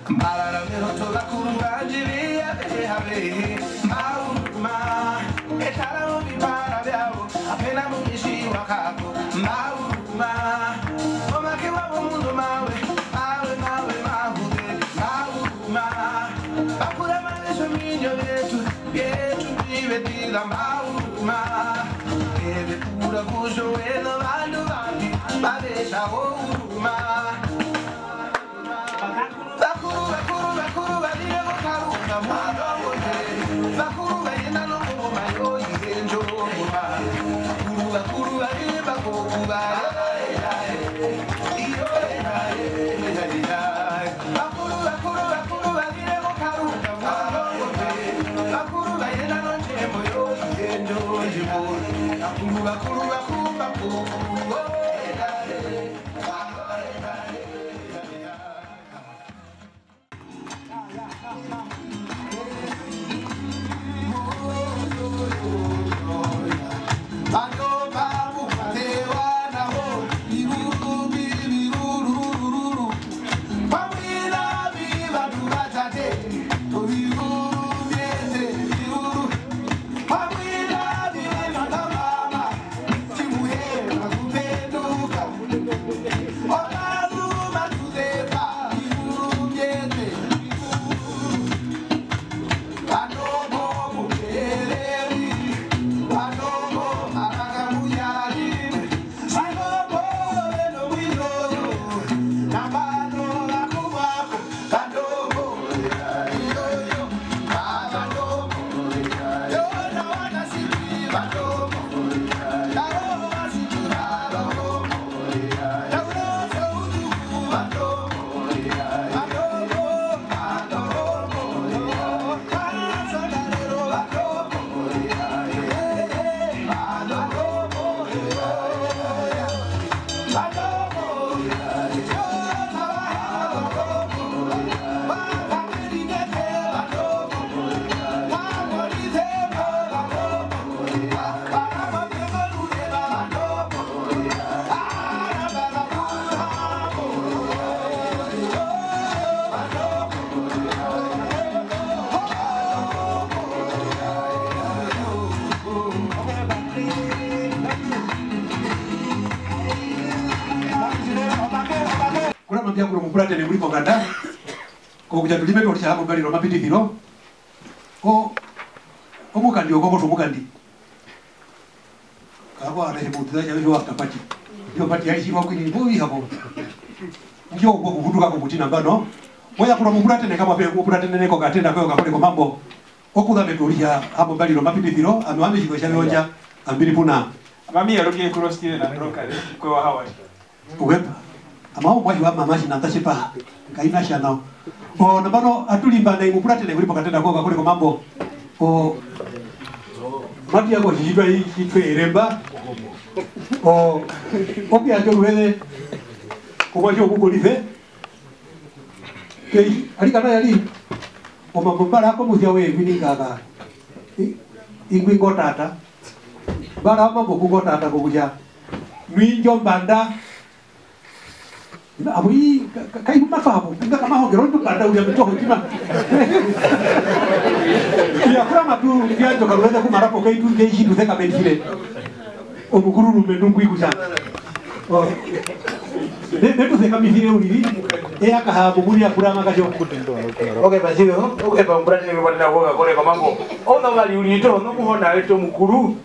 Mbala mero tola kurunga jili ya behabe Mauma etala mubibara byabo apena mumishi wakako Mauma omake wabo mundu mawe mawe mawe mahude Mauma bakura manesho minyo yetu bibe tila Mauma ebe pura kujo eno vandu vandi babesha Ouma Pia kulo mupulate ne muliko ganda ko kuja tulime to cha hapo bali ro mapiti hiro ko omukandi okomo to mukandi kabo ara he mutu ya yo after party yo party ya shimo kwini boyi hapo ndio ko kuvuduka ko kutina bano moya kulo mupulate ne kama pe mupulate ne ko gatenda ko gakole ko mambo okuda metulia hapo bali ro mapiti hiro amwame shiko cha yoja ambiri puna mami yarokie cross kile na roka kwa Hawaii uwepa amao mwaji wa mamashi na tashipa kaina shana o nabano atulimba na imupulate ne kulipo katenda kwa kule kwa mambo o mati yako jiba itwe iremba o opia jo wele ko jo kukulive ke alika na yali o mabara ko muzia we biningaga ingwingo tata bara mambo kugo tata ko kuja mwinjo banda ina abui kai mafahamu pinga kama hongero ndo banda ulia mtoho kima ya kama tu ngia to karuenda ku marapo kai tu ngai hidu theka benjile o mukuru rumendungu ikuja o neto theka mihire ulili e akahabu muri akurama kajo okay basi okay pa mbrani ni bwana woga kole kwa mambo ona wali ulito no kuhona leto mukuru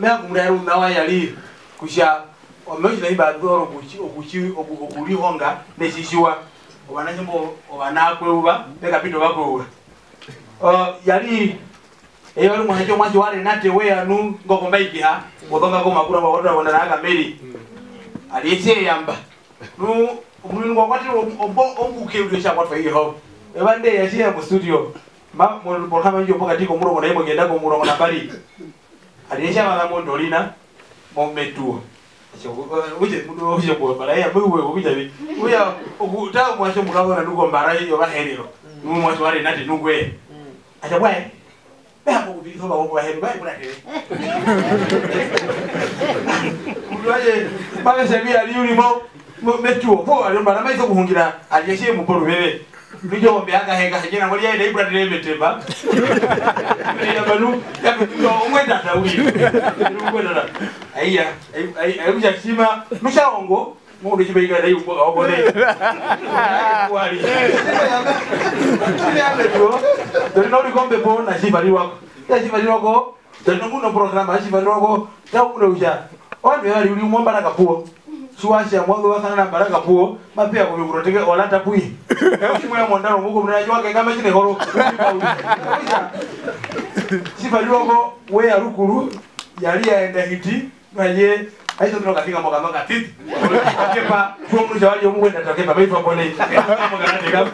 mea kumraru nawa yali kusha omeji na iba doro okuri honga neshishiwa obananyimbo obanakwewa beka pito bakwewa yali eyo ali mwacho mwachi wale nate we anu ngoko mbaikiha bodonga ko makura ba watu wanda naga meri aliyese yamba nu umuntu ngokwati ombuke ulesha kwatwa hiyo ebande yashia mu studio ma mo kama njo pokati ko muro na genda ko muro na bari aliyesha baba mo dolina mo metu uje mudo uje ko bara ya mwe ko bijabi uya okuta mwasho mukabo na nuko mbara yo baherero nu mwasho wale nate nugwe acha bwae hapo kubitho ba ko baheru bai kuna kile udoje bawe sebi ali uri mo metu po ali mbara maizo kuhungira aliyeshe mu poro bebe nijo ombeanga henga hejena ngoli ya ibra dile metemba ya banu ya ngwenda tawi ngwenda aiya ai uja sima mushaongo mundu chibeika dai obone kwali ya beto ndio likombe bona shibali wako ya shibali wako ndio muno programa shibali wako tauna uja onde yali uli mwamba na kapuo Suwasha mwanzo wasana na baraka puo mapia kwa kuroteke olata pui kimwe mondano muko mnajua kama chine horo sifa loko we arukuru yali aenda hiti naye aizo ndo katika moga titi kepa kwa mtu jawali yo mwenda takepa baifa pole moga kama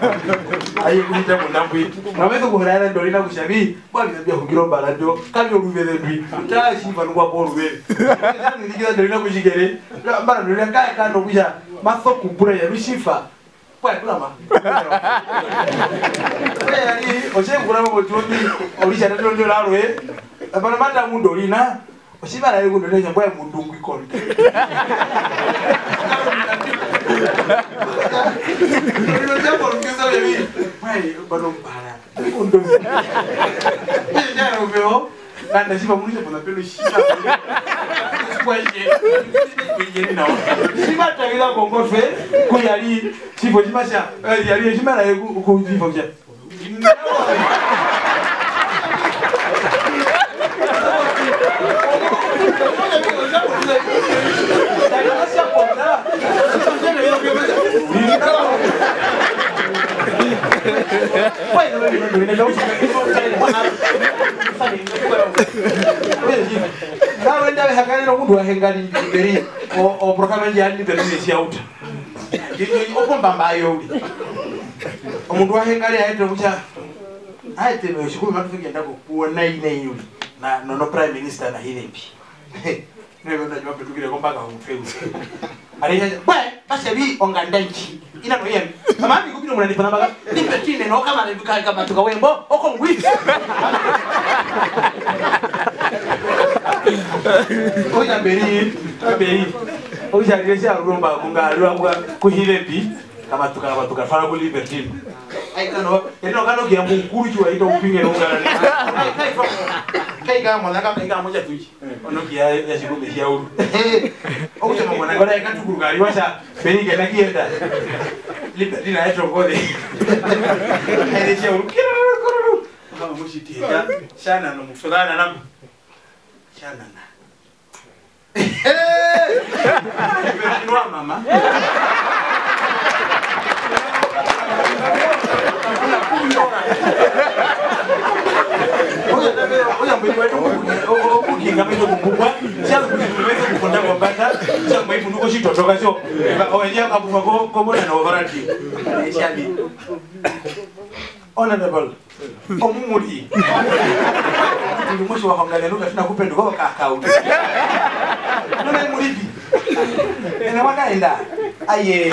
ayi kunita mundambwi na wewe kuhurara ndo lina kushabi bali nabia kugiromba radio kali oluvele ndwi ta sifa ngwa bolu we nilikiza ndo lina kushigere mbara ndo lina kaya kando kuja masoku bure ya rushifa kwa kulama yani oshengura mo tundi olisha ndo ndo lawe abana mata mundo lina Osibara yego ndo nje mbwa mundungu ikoni. Ndio jambo lingeza hivi. Pai bado mbara. Ndo. Ndio ubeo. Kanda siba munisha bona pelo shika. Kwaje. Kwije nao. Siba tagila kongofe kuyali sibo jimasha. Yali jimara yego kujifa kya. no prime minister na hilepi ndio unajua tukile kwamba kaumfeu aliye basi bi ongandanchi ina no yemi kama mimi kupino mnanipa namba nipe tine no kama nilika kama tukawembo oko ngwi oya beri oya aliyesha rumba kungalwa kuhilepi kama tukafana ku liberty ai kano kiambu mkuru chwa ito upinge no ngalani kai kama mwana kama kama moja tuichi onoki ya shikume ya uru oje mwana ngora ikatuguru gari washa berige na kienda liberty na etro gode ele ya uru kama mushitija shana no mufulana na shana na nwa mama oya mbele wetu okinga mito kumbukwa siazo kuzitumeza kukonda kwa mbata siazo maifu nuko shito toka sio oya kabufa komona na wavarati shali honorable omumuri mwisho wa hangalia nuka tunakupenda kwa kakao nuna muripi ena wakaenda aye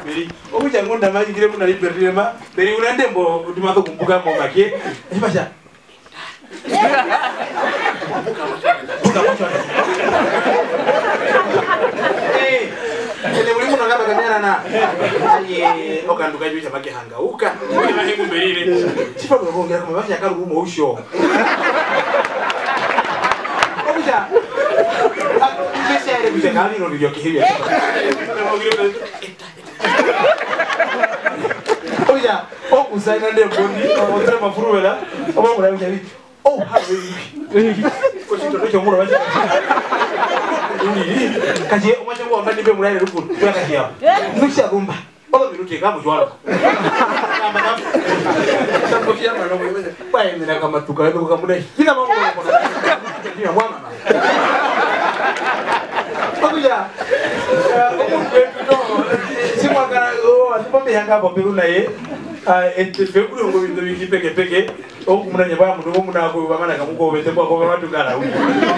beri obuja ngonda maji kire kuna liberty ma beri unande mbo tumazo kumbuka kwa make ebasha ele mulimu ngaba kanyana na aye okanduka juu chamake hangauka ni mahengu berire sifa ngongera kama basha karu mu usho obuja pesa ile buja kali no ndio kihibia oya okusaina ndembondi omutre mafurubela obamura byabi oh hawe ko chito cyo mura bacha kaje omacho ngo ngani be muraire rukuru yakajya nusha gumba oba biruke kama jwala kama na sapo kia mano mwe bae ndina kama tukaenda kukamuna kila mambo ndio mwana oya simwa kana asipombe yanga bombe unaye ente ngo bindo biki peke okumuna nyaba mundu omuna ko bamana kamuko bete kwa ko bantu kala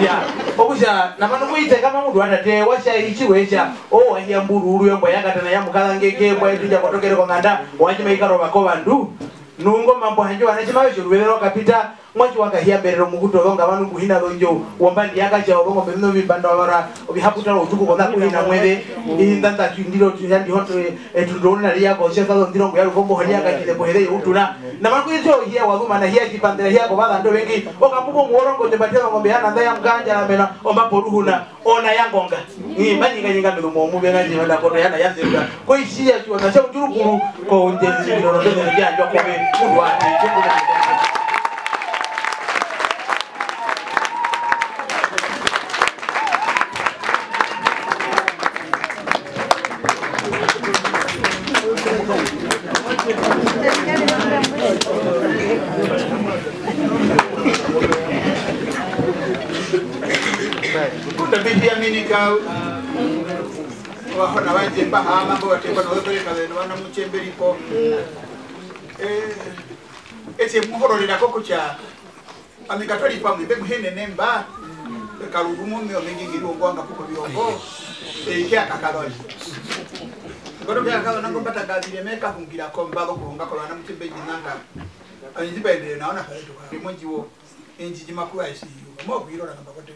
ya okusha namano kuite kama mundu atate washa ichiwecha ahia mburu uru yombo yakatana yamukala ngeke bwa etija kotokere kwa nganda wanyima ikaro bako bandu nungo mambo hanjo anachima yo rubero kapita mwachi wakahia berero mukuto longa banu kuhina lonjo wombandi yakacha obongo beno bibanda wara obihaputa otuko kona kuhina mwede indanda ndiro tuyandi hoto etundona ria ko chesa ndiro ngo yalo bombo halia kachile bohere utuna na makuizo hia waduma na hia kipandela hia ko bala ndo wengi okamuko muorongo tebatela ngombe yana ndaya mkanja na mena omba poruhuna ona yangonga ni manyinga nyinga ndo mu benga je wala ko yana yanzeka ko ishia tu na cha njurukuru ko ndenzi ndo ndo ndo ya ndio ko mundu ati utabidia minika wahona wanje bahama bo watemba no kwele kale wana muchemberipo ese muhororera koko cha amikatoli pamwe be muhene nemba kalugumu myo mingi ngiro ngwanga kuko byongo kya kakaloli ngodo kya kalo nango bata gadire meka kungira komba ko kunga ko wana muchembe jinanga anjibende naona kaleto ka monjiwo enjiji makuru isi mo bwirora ngamba kote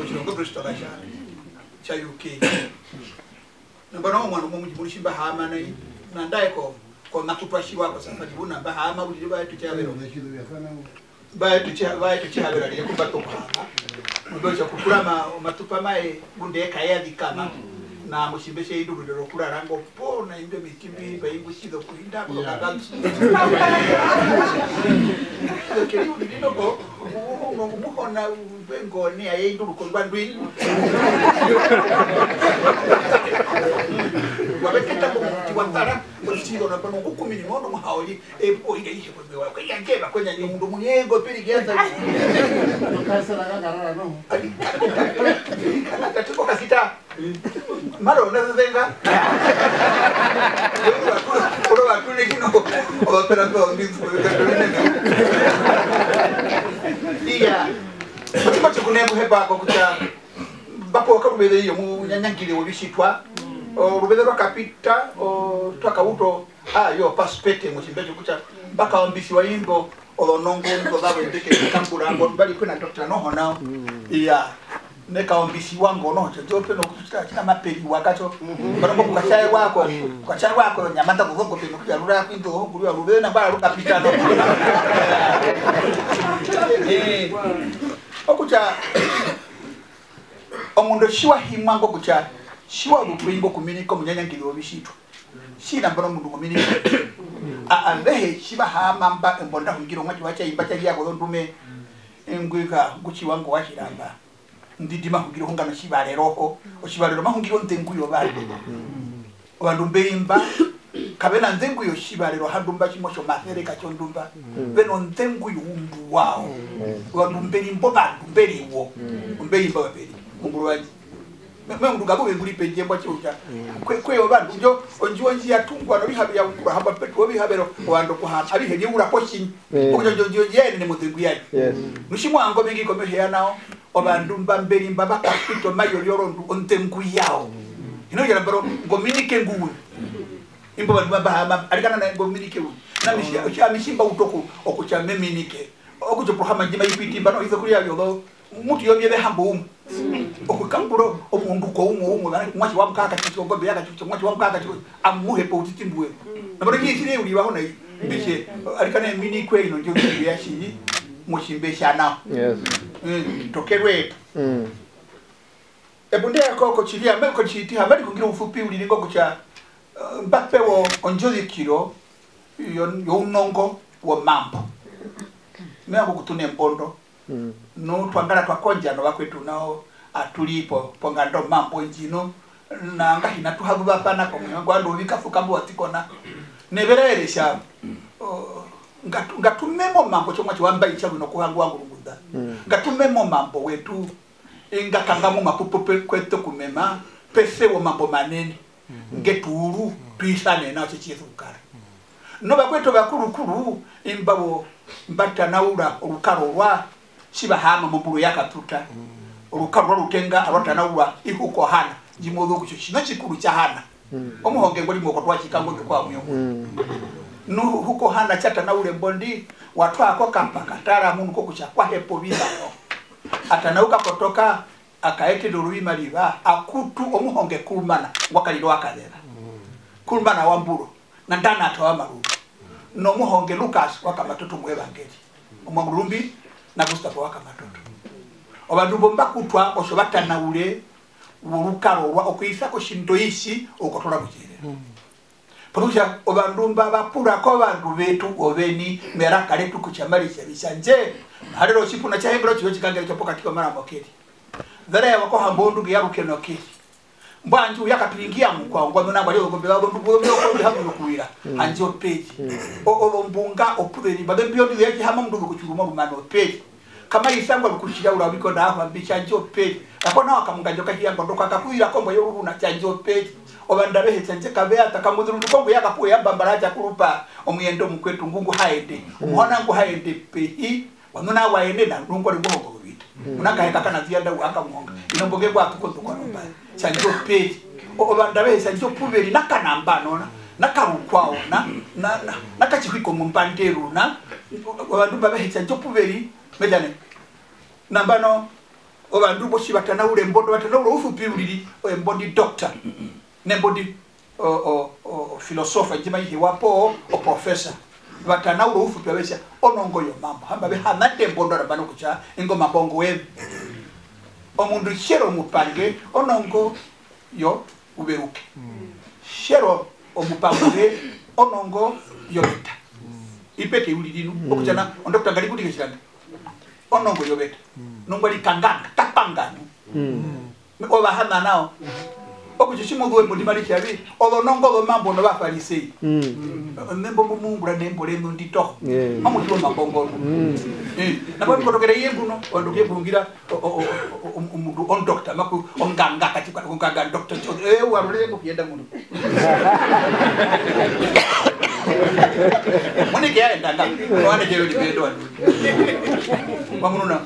Ochirongo Bristol cha UK. Nambano mwana mumujibulishi bahama na ndaye ko nakutwashi wako safari buna bahama uli baye tuchabero. Baye tuchabero ali kubato bahama. Mudocha kukurama matupa mae bunde kayadi kama na mushimbeshe idu rudero kula rango po na imbe mitimbi bayibu shido kuinda ko kagansi. Kiri udino ko muhona bengo ni ayidu ko bandwi. Wabeketa ko tiwantara ko shido na pano ko kumini mono muhaoli o ide ihe ko bewa ko yangeba ko nyanyi mundu munyego pili gianza. Kasa la garara no. Tatuko kasita. Malo nazenga. Oro batule kino opera ko ndinfu. Iya. Macho kunembo heba ko kucha. Bapo akabele iyo mu nyanyangire wobishitwa. Rubele kapita o twakawuto yo paspete mu chimbejo kucha. Baka ombisi wa yimbo olonongo ndo dabo ndeke kambura ngo bali kuna Dr. Noho now. Iya. Neka ombisi wangu no chochote no kuchita kila mapeli wakacho baroko kukachaye wako nyamata kuzongo peno kuja rura kwinto honguru ya rubena bara ruka pita no okucha omundo shiwa himango kucha shiwa rupingo kuminiko munyanya ngiro bishitwa shina mbona mundu kuminiko ambehe shiba hamamba embonda hungiro mwachi wacha imbacha yako ndume engwika guchi wangu washiramba ndidima hungiro hungano shibare roho oshibarero mahungiro ntenguyo bale abantu mbeimba kabena ntenguyo shibarero handumba chimosho mahere kachondumba beno ntenguyo umbu wao abantu mbeimbo bantu mberiwo mbeimba babiri munguru waji mundu gago nguri penje mbacho ucha kwe abantu jo onjiwa njia tungwa no bihabe ya ukura hamba petu bihabero wando kuhamba ari henye ura poshin ojo yene ne mutenguyaji nushimwa ngo mingi ko mehe nao obandu mbamberi mbaba kapito mayo yorondu ontengu yao ino yara baro ngominike nguwe imbo bandu baba alikana na ngominike wu na mishia ucha mishimba utoko okucha meminike okucho prohama jima yipiti bano hizo kuri yalo mutu yomye be hambo okukamburo omundu ko umu mwachi wa mkaka chicho ngombe yaka chicho mwachi wa mkaka chicho amuhe po utitimbuwe na baro yisire uri baho na bishe alikana minikwe ino njo yashi mushimbesha nao tokerwe ebunde yako chilia meko chiti habari kungira ufupi ulilingo kucha mbape wo onjoli kiro yo unongo wa mambo meako kutune mbondo no twangala twakonja no bakwetu nao atulipo pongando mambo njino na ngahina tuhabu bapana ko ngwando bikafuka mbo atikona neberere sha ngatumemo mambo chomwa chiwamba ichabu no kuhangu wangu ngunda ngatumemo mambo wetu ingakangamo mapupope kwetu kumema pese wo mambo manene ngeturu tuisane na chichizo ukara no bakwetu bakurukuru imbabo mbata naura urukaro rwa shibahama muburu yakatuta urukaro rutenga arota naura ihuko hana jimodo kucho shina chikuru cha hana omuhonge ngoli moko twachikango kwa myo nu huko hana chata na ule mbondi watu ako kampaka tara munu ko kuchakwa hepo bizano atanauka kutoka akaete doruima liba akutu omuhonge kulmana wakaliro akadera kulmana wamburo na ndana atawa maru no muhonge Lucas wakamatoto mu evangeli omwamurumbi na Gustavo wakamatoto obandu bomba kutwa oshobata na ule urukaro wa okuyisa ko shindo ishi okotola bukire Porusha obandumba bapura ko bandu betu obeni meraka letu kuchamarisha bisanje harero chipuna cha hembro chiwe chikangere chopo katika mara mokeri dare wako hambondu yaruke nokeri mbwanju yakapiringia mukwa ngwa namba lyo gombe babo ndubo ko habu nokuira anjo peji o mbunga opureri babe byondi yaki hama mndu kuchuruma rumano peji kama isangwa bikushira urabiko ndaho ambicha anjo peji akona wakamungajo kahiya ndoka akakuira kombo yo runa chanjo peji obandabe hetsanje kabe atakamuduru ndukongo yakapuwe yambambaraja kurupa omuyendo mukwetu ngungu haende umuhona ngu haende pehi wanuna waende na nungo limongo bita munaka heka kana zianda waka monga inomboge kwa tukondo kwa nomba chanjo peji obandabe hetsanje puberi nakanamba nona nakarukwao na kachihiko mumpanderu na obandu babe hetsanje puberi medane nambano obandu boshi batana ule mbondo batana ule ufupi ulili mbondi doctor nembodi philosopher jima yi wapo o professor batana ule ufupi abesha onongo yo mambo hamba be hanate mbondo rabano kucha ingo mabongo we omundu shero mupange onongo yo uberuke shero omupange onongo yo beta ipete ulilinu okujana ondokta ngalibu dikishanga onongo yo beta nongoli kanganga tapangano oba hana nao okuchishimo duwe mundi mali chabi olonongo lo mambo no bafarisei nembo mumungura nembo lendo ndito amuchiwa mabongo na bali kotokera yembuno wanduke bulungira omundu on doctor maku onganga kati kwa onganga doctor warule kuyenda mundu mone kya ndanga wane jewe libedo wandu mamununa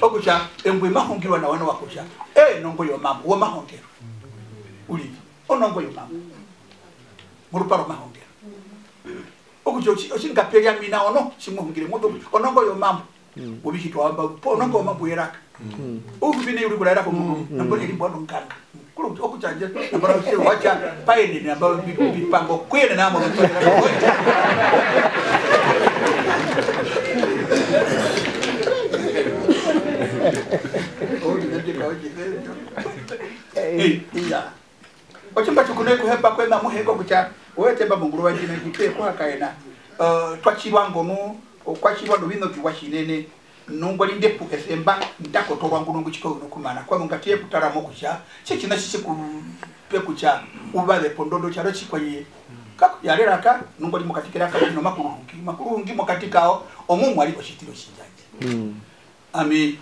okucha embwe mahongirwa na wana wakusha nongo yo mambo wo mahongero uli onongo yo mambo muruparo mahongero okucho ochinga peya mina ono chimuhungire modo onongo yo mambo obikitwa amba onongo mambo yeraka ubine uri kulala ko mundu nambo iri bono nkanga kulo okuchanje nambara se wacha paene namba bipango kwene namo ochimba chukune kuhemba kwenda muheko kucha wetemba munguru wajine kipe kwa kaena twachirwa ngonu kwachirwa ndo bino kiwashinene nungwa lindepu esemba ndako to wangu nungu chiko kumana kwa ngatiye kutaramo kucha chikina chiche kupe kucha ubale pondondo charo chikwaye kako yarera ka nungwa limukatikira ka no makurungi mukatikao omumu aliko shitiro shinjaje ami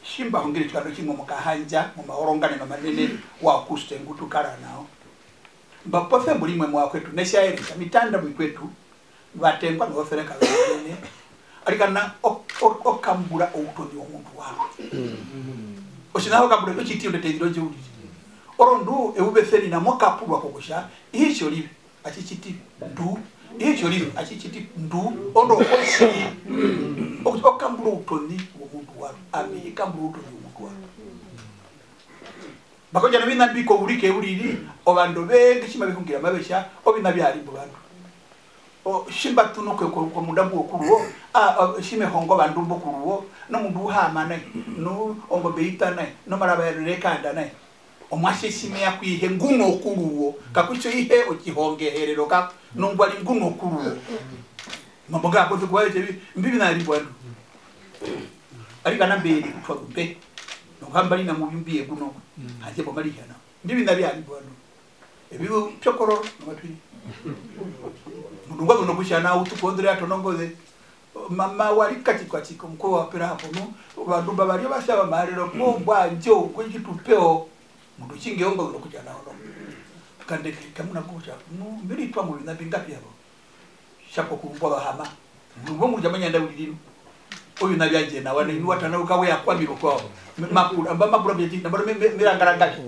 shimba hongere chikado chimwe mukahanja mu mahorongane no manene wa kuste ngutukara nao mbapo fembo limwe mwa kwetu neshaerisha mitanda mkwetu batengwa no fereka bene alikana okambura outoni omuntu wako oshinaho kabure ko chitiyo ndeteziro juli orondu eubeseni na mwakapulwa kokosha icho libe achichiti ndu icho libe achichiti ndu ondo oshi okambura outoni omuntu wako ami kambura outoni omuntu wako bakoja na bina biko ulike ulili obando bengi chima bikungira mabesha obina byali bantu o shimba tunuke ko mudambu okuruwo shime hongo bandu bokuruwo no mundu hamana no ongo beita na no maraba rekanda na omwashe shime yakwihe nguno okuruwo kakucho ihe okihongeherero ka no ngwali nguno okuruwo mabonga ko tukwaje mbibi na libwandu ari kana mbere kutwabe no hambali na muyumbi eguno haje bomali kana mbibi na byali bwandu ebiwo pyokoro no matwi mudunga no kushana utupondre atonongoze mama wali kati kwa chiko mko wa pera hapo no bandu babali basaba marero ko bwanjo kwigitupeo mundu chingeongo no kujana no kande kamuna kucha no mbiri twa mu na bingapi hapo shapo kumbwa bahama mundu mu jamanya nda ulilino oyu na byanje na wana ni watana ukawe yakwamiro kwao makuru amba mabura byeji na baro mirangara ngachi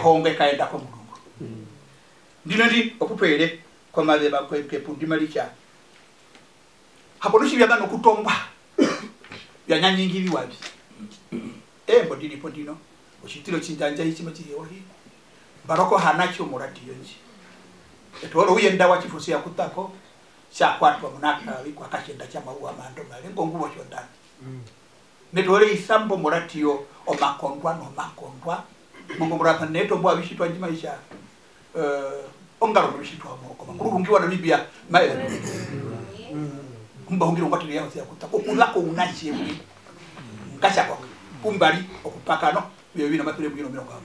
honge kaenda ko mundu ndino ndi okupele kwa mabeba kwa pundi malicha hapo no shibya bano kutomba ya nyanyingiri wabi mbodili pondino oshitiro chinjanja ichi machiyo hi baroko hanacho murati yonji etoro uyenda wa chifusi ya kutako sha kwatwa munaka kwa kashenda cha maua mando male ngonguwa shondana netore isambo muratio omakondwa no makondwa mungomura paneto bwa bishitwa njimaisha ongaro bishitwa moko kurungiwa na Libya maile kumba ungiro ngati yao ya kutako kulako unachewe ngasha kwa kumbali okupakano bibina mapire bwino miro kwa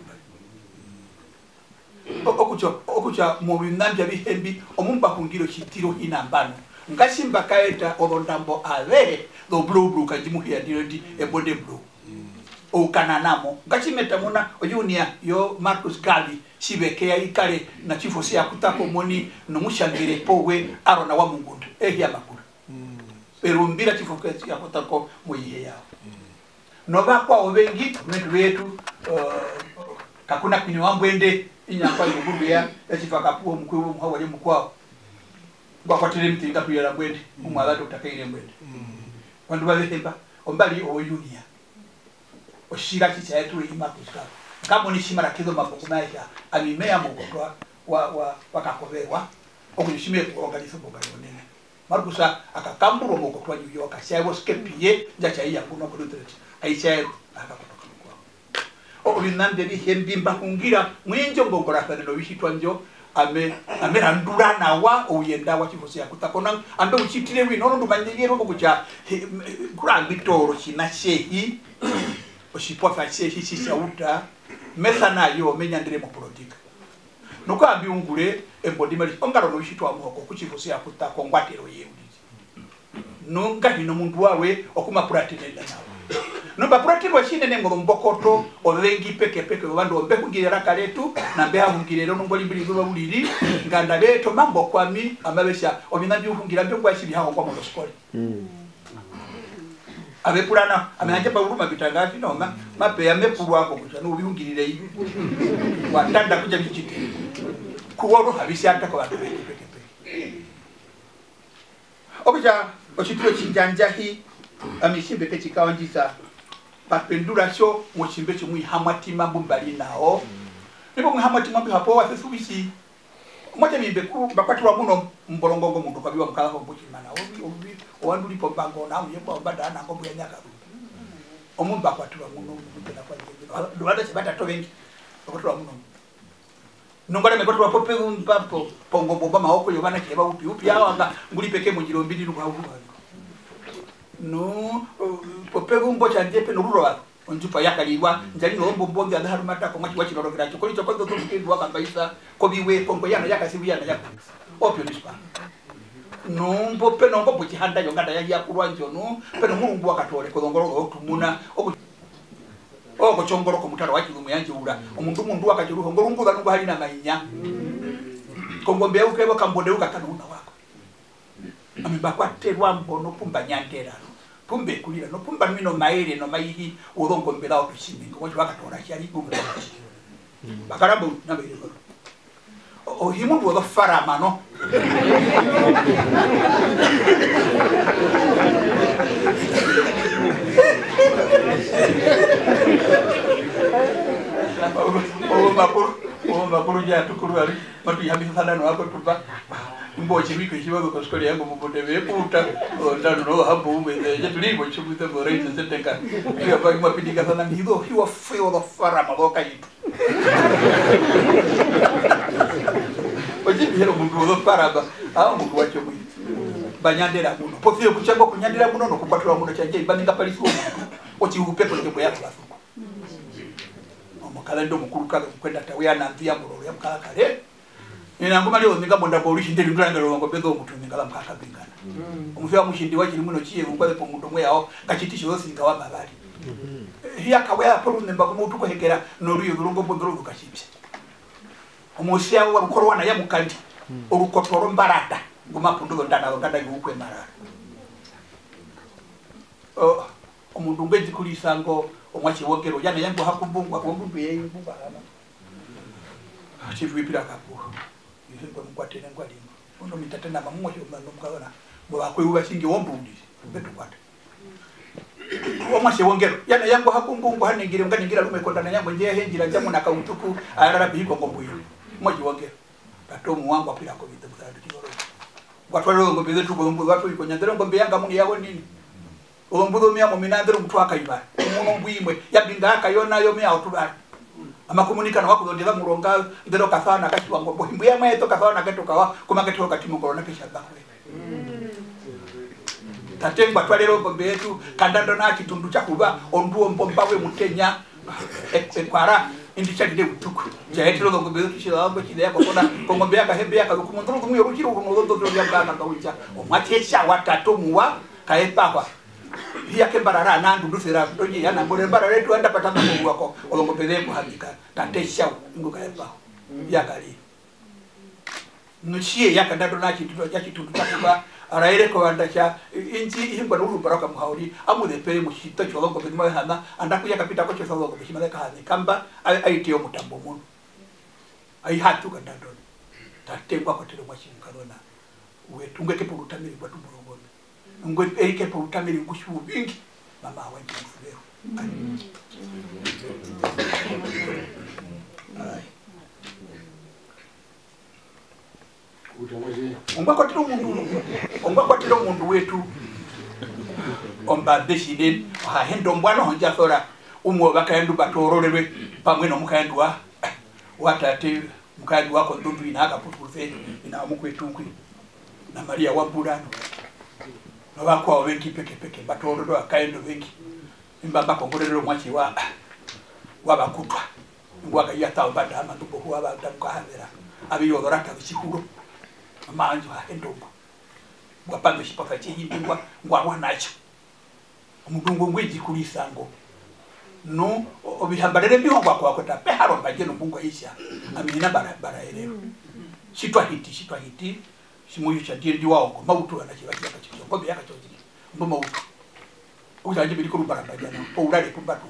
okucha mu binambya bihembi omumba kungiro kitiro inambano ngashimba kaeta olondambo ave do blue kajimuhia diredi ebode blue o kananamo ngachimeta muna ojunia yo Marcus Garvey shibekea ikale na chifosi ya kutako moni no mushangire powe arona wa mungunda ehia makura pero mbira chifosi ya kutako muyihe yao no bakwa obengi netu wetu kakuna kini wambwende inyakwa yubuya yachifakapuo mkwe muhawa mkwao bakwatire mtinga tuyera mbwende umwala utakaire mbwende wandu balehemba ombali oyunia oshira chicha yetu imakuska kama ni shimara kizo mabukumaisha amimea mukotwa wa wakakovewa okushimie kuorganiza bogalone Markusa akakamburo mukotwa yuyo akashawo skepie njacha iya kuno kudutrete aisha akakotoka kwa obinande bihembimba kungira mwinjo ngongora fano bishitwa njo amerandura nawa oyenda wa chifosi yakutakona ambe uchitire wino ndumanyegero kucha kurambitoro china shehi oshipo fa shehi shisauta mesana yo menyandire mu politika nuko ambi ungure embodimali ongaro no bishitwa muhoko kuchifosi yakutako ngwatero yeudi nunga hino muntu wawe okuma pratinenda nawe Nomba proti washine nengo mbokoto olengi peke bandu ombe kungirira kaletu na mbe hungirero nomboli mbili bwa buliri nganda beto mambo kwami amabesha obinabyo hungira mbe kwa shibi hawo kwa mondo skole abe pulana amenaje pa uruma bitangafi no mape ya mepuru wako kucha no bihungirire hivi watanda kuja bichite kuworo habisi ata kwa bandu peke obija oshitiro chinjanja hi amishimbe kechikawa njisa papendura sho mochimbe chumui hamatima bumbali nao nipo muhamatima bi hapo wasesubisi moja mimbe ku bakwatwa muno mbolongongo muntu kabiwa mukala ko buchimana obi owandu lipo bango na muyebo badana ngombo ya nyaka omumba kwatwa muno mutena kwa nje duwada chibata to bengi bakwatwa muno nongole mekwatwa pope mpapo pongo bomba maoko yobana keba upi awanga nguli peke mujiro mbili nuko no popego mbocha ndepe no ruro onjupa yakaliwa njali no mbombo ya haru mata ko mwachi wachiro rokira chokoli chokozo to kidwa kambaisa ko biwe kongo yana yakasibu yana yakasa opyo nispa no mbope no mbobo chihanda yo ngada ya kurwanjo no peno mulungu wakatole ko ngoro otumuna oko chongoro ko mutaro wachilumu yanje ura omundu akachiruho ngorungu zanungu halina mainya kongombe ukebo kambode ukakanuna wako amebakwaterwa mbono pumba nyantera pumbe kulira no pumba mino maere no maihi urongo mbela otushimi ngo wakatora cyari bumba bakarabo nabere o himundu wa farama no o mapuru ya tukurwari matu yabi sana no ako tuba mboje wiko kibago ko skole yangu mubonde beputa ndano no hambo umbe je tulibo chubute bore tsentenga ya ba mapidika sana hido hiwa feo do fara maboka yitu oje bihero mundu do fara ba aho mundu wacho mu banyandera muno pofio kuchangwa kunyandera muno no kupatwa muno chanje baninga palisi ochi upepo ngembo yako basuko omukala ndo mukuluka kwenda tawe ananzia mulolo ya mukala kale nina ngoma leo ninga bonda bolishi ndeli ndanga longo bezo mutu ningala mkaka bingana omufya mushindi wachiri muno chiye ngwale po mutu mwe yao kachitisho yose ngawa babali hiya kawaya polu nemba ko mutu ko hekera no ruyo longo bondoro lukashipya omusya wa rukorwa na ya mukandi orukotoro mbarata ngoma pundulo ndana nganda ngukwe marara omundu ngezi kulisango omwachi wokero yana yangu hakumbungwa ko mundu yeyimbuba ana chifu ipira kapu yiko mkwatene ngwalimo uno mitatenda mamwe mukabona ngo bakwe shingi wombudi betu kwata omwashe wongero yana yango hakungungu haningire nganingire lumekonda na yango nje henjira jamu na kautuku arara biko ngombuyo moji wongero katomu wangu apira ko bitu butatu kiboro kwatwalo ngombe zetu bombo watu iko nyandero ngombe yanga muni yawo nini ombudo miya muminandero mutwaka iba umuntu mbwimwe yabinga akayona yo miya otubara amakomunikana wako ndeza muronga ndero kasana kati wango mbwe ya mwe to kasana katoka wa kuma kati wakati mungorona kisha bakwe tatengwa twalero ngombe yetu kandando na kitundu cha kuba onduo mbombawe mutenya ekwara indichadide utuku jaetero ngombe yetu shilabo kidaya kokona ngombe yaka hembe yaka kumunduru kumyo rukiro kunondo ndo yabana ngawija omwatesha watatu muwa kaepa kwa hiya kembarara nandu ndusera doji yana ngore barara letu anda patana mungu wako olongombe zetu hamika tatesha nguka epa yakali nuchie yakandado na kitundu cha kuba araire ko andacha inji himba nuru baraka muhauri amude pere mushita cholongo bidima hana andakuya kapita ko cholongo bishimale kazi kamba aitio mutambo muno ai hatu kandado tatengwa ko tero mwashimkarona wetu ngeke purutamiri kwa tumurongome ngwe erike purutamiri ngushu bingi mama wangi mfulero Ongwa kwatiro mundu wetu omba deshiden ha hendo mbwana honja thora umwo bakayendu batororerwe pamwe no mukayendwa watate mukayendwa wako ndundu inaka putuze ina mukwetunkwi na Maria wambulano no bakwa wengi peke batororerwa akayendo wengi imbamba kongorero mwachi wabakutwa ngwaka yata banda amanduko huwa batamuka havera abiyodoraka bishikuro manjo ahendomba ngapando shipaka chihindingwa ngwarwa nacho omudungu ngwiji kulisango no obihambalere bihongwa kwa ta peharo bajeno mungu isha amina barabara elero shitwa hiti shimuyu cha dirdi wao mautu anachibaki akachizo ngombe yakachozi mboma utu uzaje biliko barabara jana ourale kumbatu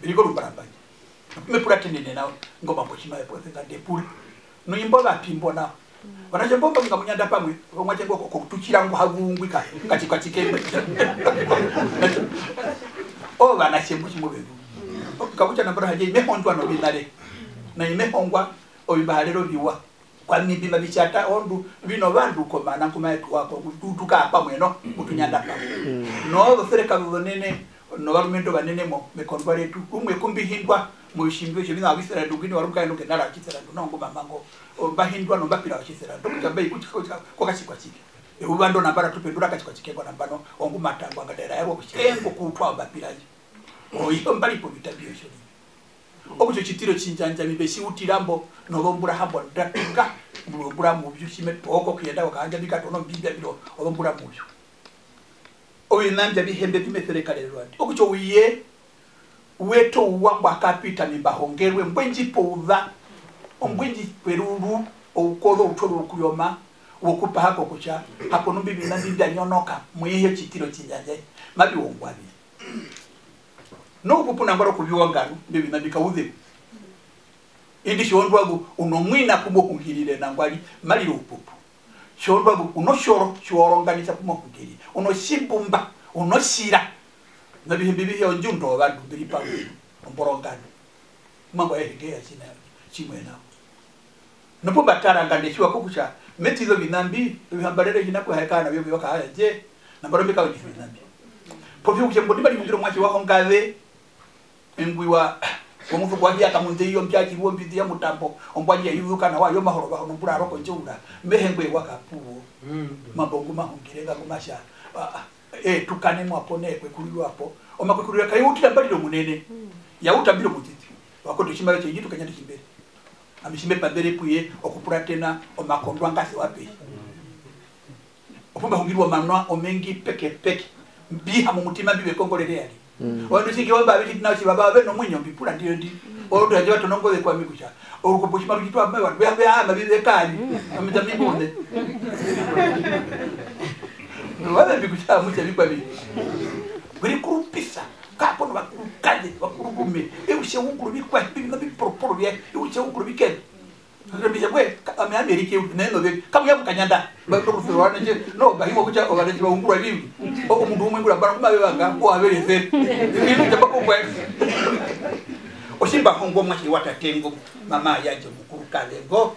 biliko barabara mepuratenene na ngoma bochima epoteza depura no imbola pimbo na wanaje bomba ngamunyanda pamwe omwache ngoko kutukira ngo havungwika kati kwatikembe o bana chembu chimubedu kabucha nambara haje imehondwa no binare na imehongwa obibalero biwa kwa mimbi mabichata ondu bino bandu ko mana kuma yetu wako kututuka pamwe no mutunyanda pamwe no sereka bonene no barumendo banene mo mekondwa letu umwe kumbi hindwa mushimbe je bina bisera ndugini waruka ino kenara kisera ndongo mamango bahindwa no bapira kisera ndokita bei kuchikocha kwa kachikwa chike ubando nambara tupendura kachikwa chike kwa nambano ongu matangwa ngadera yabo kuchengo kutwa bapiraje iyo mbali po bitabio shoni obucho chitiro chinjanja mibeshi utirambo no bombura hambo ndatuka mbumbura mu byushime poko kuyenda wakanja bikatono mbibya biro obombura mu byo oyinambya bihembe bimesereka lero andi obucho wiye weto uwangwa kapita mimbahongerwe mbwenji pouza ombwenji peruru oukozo utoro ukuyoma wokupa hako kucha hapo numbi binandi nyonoka mwihe chitiro chinjanje mabi wongwabi no kupuna ngoro kubiwangano mbibi nabika uze indi shondwagu unomwina kubo kuhirire nangwali maliro upupu shondwagu unoshoro shoronganisa kumo kuhiri unoshibumba unoshira nabihimbibi yo njundo abantu biripa omborongano mambo yehegea chimwena nopo batara ngandeshwa kukucha metizo binambi bihambalere hinako haikana byo byoka haya je nambaromeka odi binambi popyo kuchembo ndibali ngiro mwachi wako ngave engwiwa omuntu kwaji akamunze iyo mpyachi wo mbizi ya mutambo ombwaji yuzuka na wayo mahoro baho mpura roko njunda mehengwe wakapuwo mabongo mahongerega kumasha tukane mwapone kwe kuliwa hapo omakwe kuliwa kayutira baliro munene yautambiro mutiti wakoto chimbayo chejitu kanyandi chimbere amishimbe pabere puye okupura tena omakondwa ngasi wapi opumba hungirwa manwa omengi peke biha mu mutima bibe kongolere yali wandu singi wamba abiti nawo chibaba beno mwinyo mbipula ndiyo ndi ondo yaje watu nongole kwa mikucha orukoposhima rukitwa mwe watu bya mabibe kali amitamibone wale bikucha mucha bikwa bi buri kurupisa kapo no bakurukaje bakurugume eushe ukuru bikwa bibi no biproporo bye eushe ukuru bikene Ngamije bwe ame Amerika neno be kamuya mukanyanda bakufuwana nje no bahimo kucha obalanje baungura bibi omuntu umwe ngura bara kumabe banga o abereze ibintu tabako bwe oshimba hongo mwachi watatengo mama yaje mukuru kalengo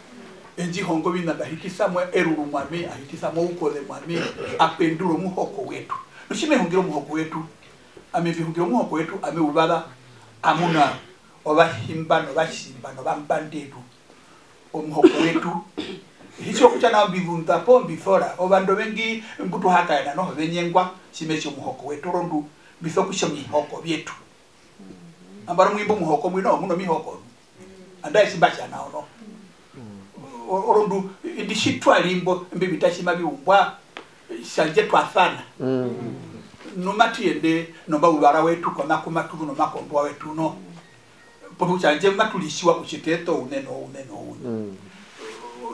enji hongo bina bahikisa mwe eruru mwami ahikisa mwe ukole mwami apenduro muhoko wetu nushime hongiro muhoko wetu amevihungiro muhoko wetu ameubala amuna obahimbano bashimbano bambandedu omuhoko wetu hicho kuchana bivunta pombi fora obando bengi mbuto haka no benyengwa simesho muhoko wetu rondu biso kusho mihoko byetu ambaro mwimbo muhoko mwino muno mihoko andai simbacha nao no rondu indishitwa limbo mbibitashima biumbwa shanje twafana numatiende nomba ubara wetu kona kumatulu no makondo wetu no popo chanje matulishiwa kuchiteto uneno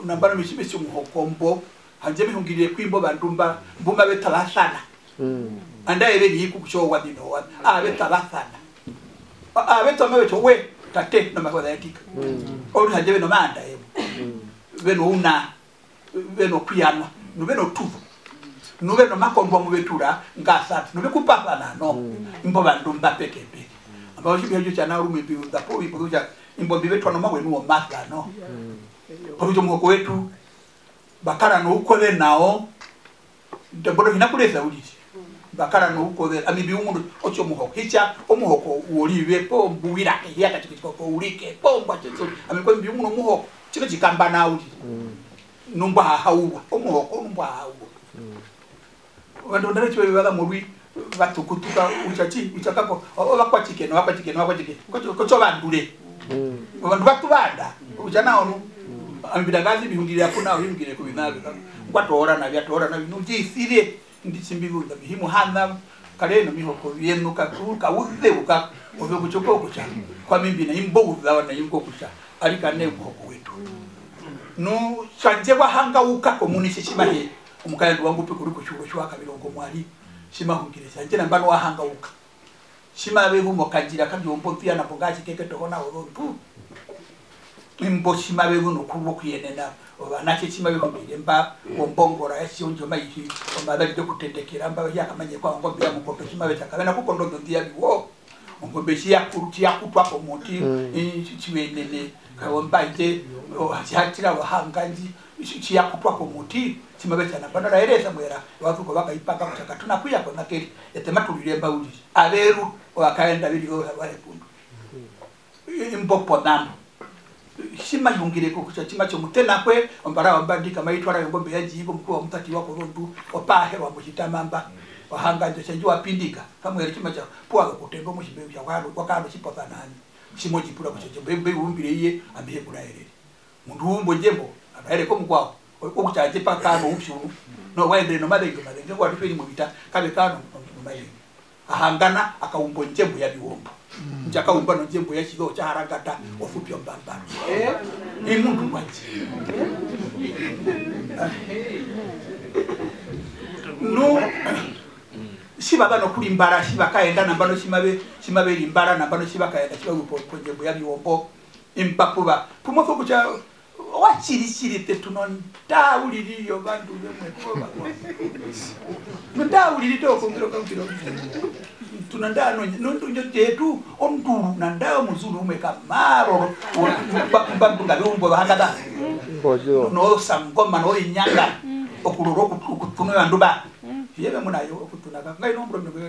nambara mishimesho muhokombo hanje mihungiriye kwimbo bandumba mbuma betalasana andaye beni kukusho wadino wa betalasana betoma beto we tate no makoda yatika ori hanje beno manda beno una beno kwiyanwa no beno tuvu nube no makondo mu betura ngasatu nube kupapana no imbo bandumba pekepe amba byo cyana rume biunda po bibuja imbo bibetwa no mabwe no mata no Pojo mwoko wetu bakara no ukole nao ndebodo hinakuleza uliti bakara no ukole amibi umuntu ocho muhoko hicha omuhoko woliwe po mbuwira yaka chikiko ko ulike po mbachetso amikwe mbi umuntu muhoko chino chikamba na uliti numba hauwa omuhoko numba hauwa wando ndare chwe baba muri batukutuka uchakako obakwachike ko cho bandule abantu batubanda ujana ono ambidagazi bihungirira kuna uhingire ku binabi kwatora na binuji sire ndichimbibuza bihimu hana kaleno mihoko byenuka kuka uzebuka obe kuchoko kucha kwa mimbi na imboza wana yingo kucha alika ne muhoko wetu no chanje wa hanga uka komunisi shimahe umukayandi wangu pe kuri kuchuko shwaka birongo mwali shimahungire chanje nambano wa hanga uka shima bebu mokajira kabyombo pia na bongachi keke tokona orontu imbo shima bebu no kubo kuyenena obanache shima bebu mba ombongora yashonjo mayihi omabali de kutendekera mba yakamanye kwa ngo bya mukoto shima betakabena kukondo ndia biwo ngo beshi kuruti yakutwa ko moti chiwenene kawomba ite hatira wahanganji yakutwa ko moti shima betana bandara ereza mwera watu ko bakaipaka kutakatuna kuya ko nakeri etematulire mbauli aberu wakaenda biligo wale pundu imbopo nambo shima yungire ko kucha chima cyo mutena kwe ombara wambandika maitwara ngombe yaji ibo mkuu wa mtati wako rondu opahe wa muhitamamba wahanganje chenju wapindika kamwe chima cha puaga kutengo mushibe cha kwalo kwakalo chipota nani shimoji pura kucho bebe umbire iye abihe kula ere mundu umbo jembo abaere ko mkwao okuchaje pakano umshuru no waende no madenge kwa tufeni mubita kabe kano mbaye ahangana akaumbo njembo ya biwombo njaka umba no njembo ya chido cha harangata ofupyo mbamba imundu kwachi no shibaba no kulimbara shibakaenda nambano shimabe limbara nambano shibakaenda shibagupo njembo ya biwombo impapuba pumoko kucha wachiri tetunonda uliriyo bantu bemwe koba nonda uliri to kongero kongero tunanda no njo tetu onduru nanda muzulu umeka maro bambu ngabe umbo bahagada bojo no sangoma no inyanga okuloro kutuno yanduba yebe munayo okutunaka ngai no mbro mbe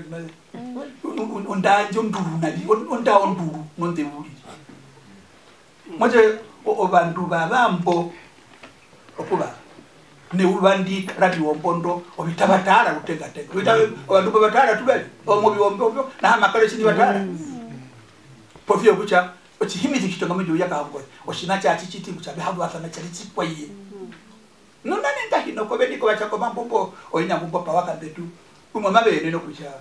onda njo nduru nali onda onduru nonde uliri moje obandu babambo okuba ne ubandi radio wombondo obitabatara kutengatega bitabe obandu babatara tubali omubi wombo na makale chini batara pofio kucha ochihimizi kitonga mjo yakahango oshina cha chichiti kucha bihabu asana cha chipwa yi nona nenda hino ko beni ko bachako mambo oinya mumbo pawaka betu umama bene no kucha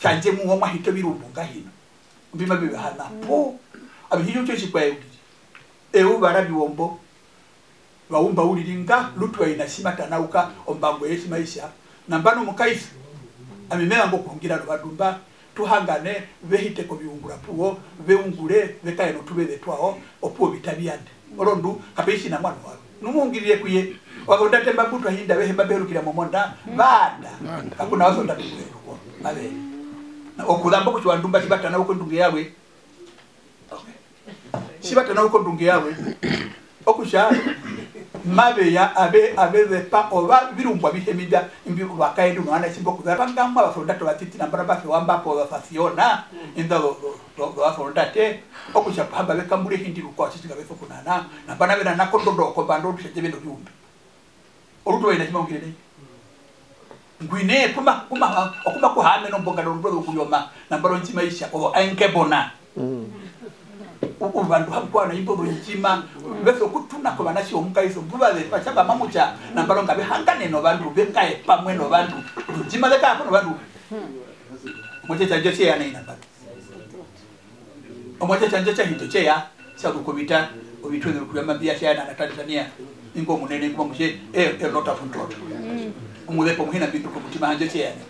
chanje mu woma hito birumbu ngahino mbima bibe hana po abihiyo cyo chipwa yi barabi wombo waumba ulilinga lutwa inashimata nauka ombango yeshi maisha nambano mukaisi amemera ngo kuhungira badumba tuhangane vehite ko biungura puo veungure vekaye no tubebe twao opuo bitabiande orondu kapeshi na mwana wawe numungiriye kuye wakonda temba butu hinda wehe babelu kila momonda bada hakuna wazo ndatuwe ko abe na okudamba ku ndumba kibata na uko ndunge yawe kibata na uko ndunge yawe okusha mabe ya abe pa oba birumbwa bihemida imbiru bakaendu mwana chimbo kuzapanga mwa bafondatu batiti nambara bafe wamba po bafasiona indalo do afondate okusha pamba bekambure hindi kwa chichiga befo kunana nambana bena nakondondo ko bando bisheje bendo byumbi oruto ina chimwe ngire ngwine kuma kuhame no mbonga ndo kuyoma nambaro nchimaisha o enkebona ubantu hamkwana imbobo nchima beso kutuna ko banashi omukaiso mbubale pachaba mamucha nambaro ngabe hangane no bantu bekae pamwe no bantu nchima leka ko no bantu moje chanje che yana ina bantu omoje chanje cha hito che ya cha kukubita obitwe kuyama biashara na Tanzania ingo munene ngo mushe lota funto umulepo muhina bitu ko mutima hanje che yana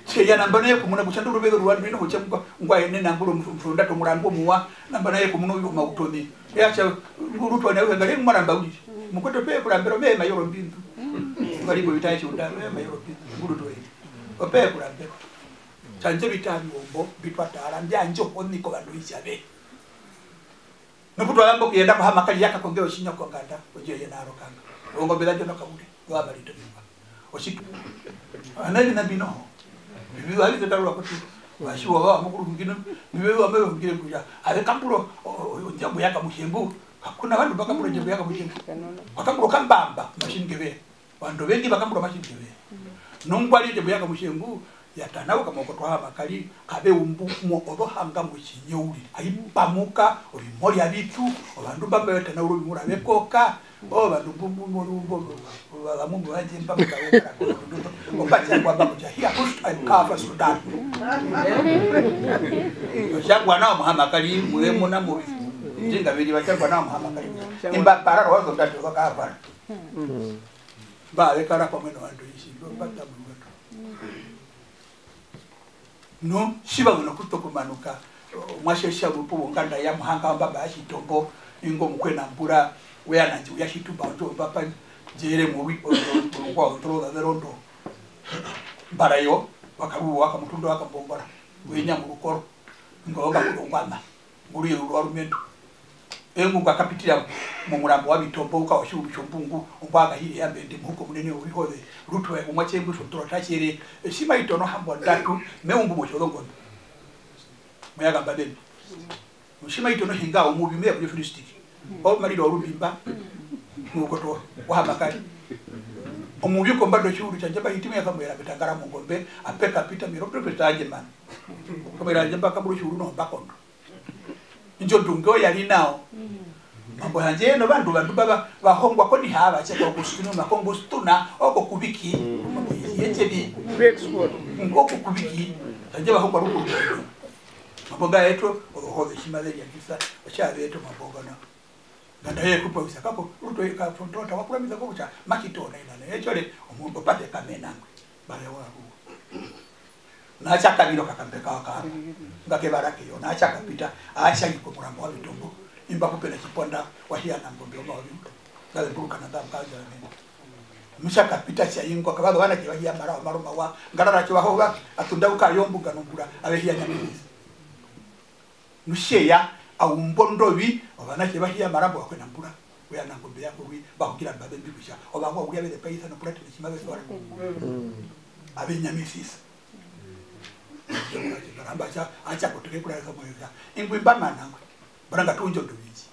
che yana mbane ko muna buchanduru bedo rwandu ino kuchemka ngwa ene nanguro mfunda to murambo muwa nambana ye ko muno yo mautoni yacha nguruto na yo ngale mwana mbauji mukoto pe kurambero be mayoro mbindu ngari bo bitachi unda be mayoro mbindu nguruto ye ope kurambero chanje bitani ombo bitwatara njanjo oniko bandu ichabe nokuto lambo kiyenda kwa makali yaka kongeo shinyoko nganda oje ye naro kanga ongo belajo no kaburi wa balito bimba oshitu anali na bino bibi wali tataru akotu washiwa wa mukuru ngino bibi wa mwe ngire kuja ale kampulo njambo yaka mushembu hakuna bantu bakampulo njambo yaka mushembu bakampulo kambamba mashini gebe bantu bengi bakampulo mashini gebe nongwali njambo yaka mushembu yatanawo kama okotwa makali kabe umbu mo obohanga mu kinyouri ayipamuka obimori abitu obantu bambe yatanawo bimura bekoka bantu bumbu bamungu wanje mpamuka wekara obacha kwa babu jahia kusta kafa sudan yashangwa na muhamakali muhemu na mubi jinga bili bachangwa na muhamakali imba pararo wazo ndatu wakafa ba wekara kwa mweno wandu ishi bata mungu no shiba no kutokumanuka mwashesha bupo nganda ya muhanga baba ashitombo ingo mukwena mpura weyana nje yashitumba ndo papa jere mu wi kwa control the rondo barayo wakabu wakamutundo wakambombora wenya mu rukoro ngoga kudongwana nguriye rwarumendo engu ngakapitira mu murambo wa bitombo ukawashubu chombungu umbaga hili yambe ndi muko munene urihoze rutwe umwache ngusho torotachire shima itono hambo ndatu meumbu mochodongo muyaga mbadeni shima itono hinga umubi me kuje filistiki o marido rubimba nuko to wahabakari umubi ko mbado churu chanje ba hitime yakamwera betangara mu ngombe apeka pita miroto betaje man kamera jamba kaburu churu no bakondo injo dungo yali nao mambo yanje no bantu baba bahongwa ko ni haba cheko kusituna makombo stuna oko kubiki yeje bi export ngoko kubiki anje bahongwa ruko mambo ga yeto ohoze shimale ya kisa acha yeto mambo na nganda ye kupa usakapo ruto ka frontota wakuramiza ko cha makitona ina echole omuntu pate kamena bale wa na chaka biro kakambeka waka ngake barake yo na chaka pita acha iko murambo wa bitombo imba kupela chiponda wahia na ngombe wa wabi ngale buruka na ndam kaza ne mushaka pita cha ingo kabado wana ki wahia mara maroma wa ngarara chi wahoga atunda ukayombu ganungura abehia nyamisi musheya au mbondobi obana ki wahia marambo akwena mbura we na ngombe yako wi bakukira babe bibisha obangwa uri abele paisa no plate chimabe sora abenyamisi Baramba acha kutoke kula kama hiyo. Ingwimba manangu. Baranga tunjo ndubiji.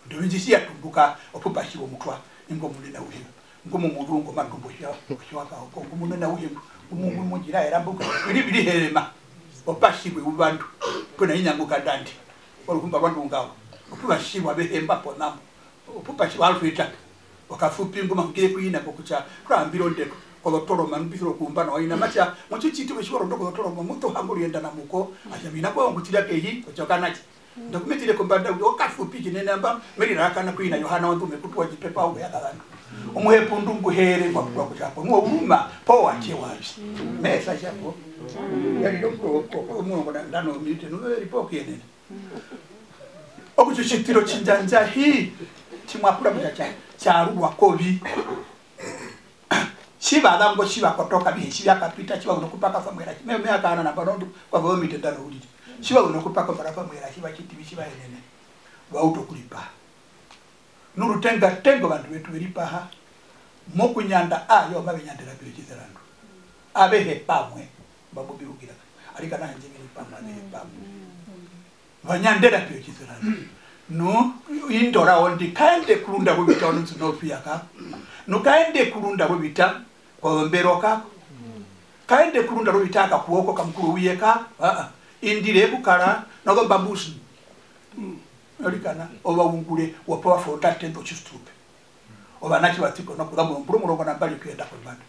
Ndubiji si atumbuka opupa shibo mutwa ingo munena uhe. Ngo mumurungo mandumbo shwaka ko munena uhe. Umungu munjira erambuka. Bili herema. Opashibwe ubantu. Pona inyango kadandi. Olukumba bantu ngawo. Opupa shibo abehemba ponamo. Opupa shibo alfita. Wakafupi ngoma ngire kuina kokucha. Kwa mbiro ndeko. Kolotoro manbisiro kumbana waina macha muchichiti weshoro ndoko kolotoro muto hanguri enda namuko ashamina kwa ngutira kehi ochokanachi ndakumetire kombanda okafupi kinene amba merira kana kuina Yohana wantu mekutwa jipepa au yakadana umuhepu ndungu here kwa kuchapa mwo uruma po wache wachi mesa chapo yali ndoko ko mwo ndano milite no ripo kienene okuchichitiro chinjanja hii chimwapura muchacha charurwa kovi shiva lango shiva kotoka bihe shiva kapita shiva unokupaka famwera meme akana na panondo kwa vyo mitendano uliti shiva unokupaka famwera shiva chitivi shiva enene wauto kulipa nuru tengo bantu betu beripa ha mokunyanda ayo mabenyandira byo kizarandu abehe pamwe babubi ugira arika na nje biri pamwe abehe pamwe banyandira byo kizarandu no indora ondi kaende kurunda bubita onunzu no piyaka no kaende kurunda bubita kwa mberoka kaende kurunda bubita aka kuoko kamkuru uyeka indire bukara no bambushi Orikana oba ungule wa powerful that tendo chistupe oba nachi batiko no kudabo mpumurongo na bali kwenda kwa bantu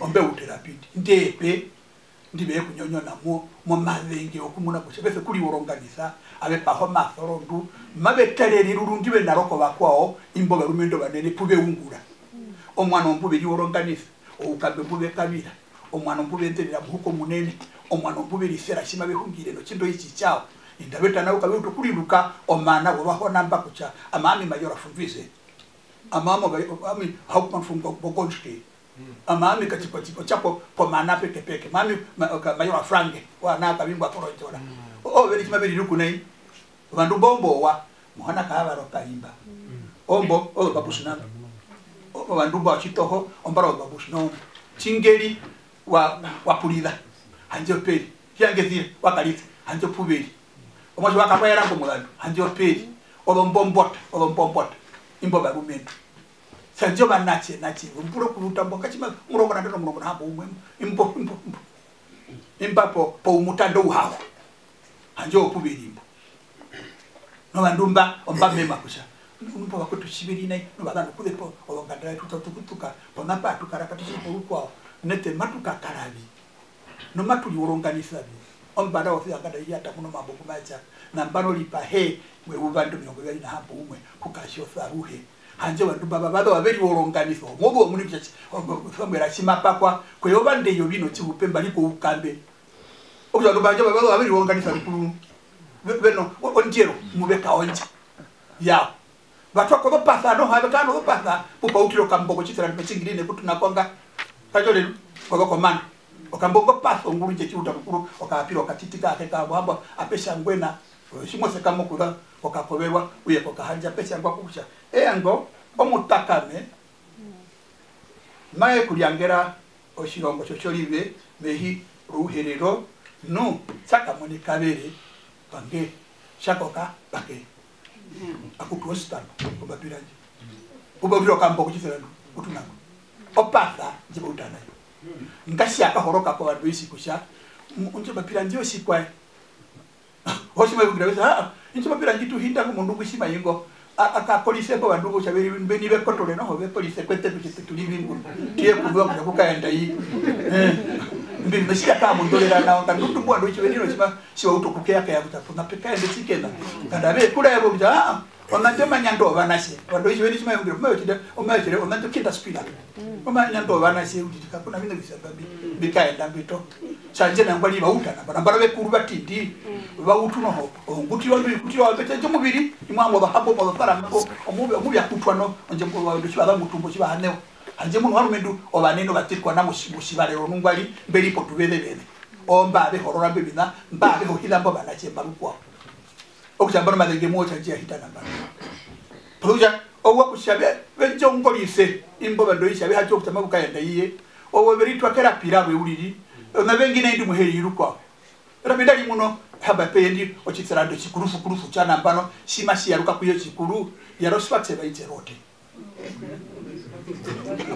ombe uterapidi ndepe ndibe kunyonyona mo mavenge okumuna kuchebese kuli woronganisa abe paho masorondu mabetaleri rurundi be naroko bakwao imboga rumendo banene pube ungura omwana ompube yoronganisa oukabe pube kabira omwana ompube nterera buko munene omwana ompube lisera shima behungire no chindo ichi chao indabeta nawe kabe utukuliruka omana wabaho namba kucha amami mayora funvise amama ami hakumanfunga bokonski amami katipatiko chapo pomana peke mami mayora frange wana kabimba torotora veri kimabiri rukunai bandu bombo wa muhana kaaba rokaimba ombo babushina bandu ba chitoho ombaro babushino chingeri wa pulida hanjo peli kyangezire wakalita hanjo pubeli omoje wakakwera ngo mulando hanjo peli olombombot imbo barumendo sanjo banache umpuro kuluta mboka chima murongo na murongo na hapo umwe imbapo po umutando uhawo hanjo pubeli imbo no bandumba ombamema kusha umbo bakutu shibiri nai no bagana kulepo olongandara tutuka ponapa tukarakatishi porukwa nete matuka karabi no matuli oronganisa bi ombada ofia ngada yata kuno mambo kumacha na mbano lipa he we ubandu myongo yali na hapo umwe kukashyo saruhe hanje bandu baba bado babeli oronganiso mobo omuni byachi famwera chimapa kwa kweyoba ndeyo bino chibupemba liko ukambe obyo banje baba babeli oronganisa likulu beno onjero mubeka onje ya batwa ko pasa no habe kano pasa pupa utilo kamboko chitira mechingirine kutuna kwanga kajole kwa komanda okamboko paso nguru je chiuta mukuru okapiro katitika akeka bwamba apesha ngwena shimose kamukura okakoberwa uye kokahanja pesha ngwa kukusha engo omutakame mae kulyangera oshirongo chocholive mehi ruherero no saka moni kabere bange shakoka bake akutuostan obapiranje obabiro kamboko chiserano utunako opasa jibutana ngasi akahoroka kwa watu isi kusha unje bapira ndio sikwa hoshi mabugira besa inje bapira ngitu hinda ko mundu kushima yingo aka polisi ko bandu ko chabiri beni be kotole no hobe polisi kwete tuli bingu tie kubwa kukaenda yi mbi meshika kama ndolera na ngandi ndumbu ndo chiweniro chima siwa utokukea kaya kutafuna peka ende tikenda kada be kula yabo bja onante manyando banashe wando chiweni chima yungira mwe chide omachire onante kinda spira omanyando banashe utika kuna bino bisababi bikaenda mbito chanje nangwali bautana barambara be kuru batindi bautu no ho nguti wandu kuti wabete cyo mubiri imwango bahabo babara ngo omubi akutwano onje ngo wando chibaza mutumbo chibahaneo anje muntu warumendu obaneno batirwa na mushibarero nungwali mberi potubelebele omba be horora bebina mbabe ho hilambo banache barukwa okujambana madenge mocha je hitana bana puja owo kushabe benjo ngolise imbo bando ishabe hacho kutama bukayenda yiye owo beritwa kera pirawe uriri na bengine ndi muheri irukwa rabidali muno haba pendi ochitsarando chikurufu chana mbano shimashi yaruka kuyo chikuru yaroswatse baiterote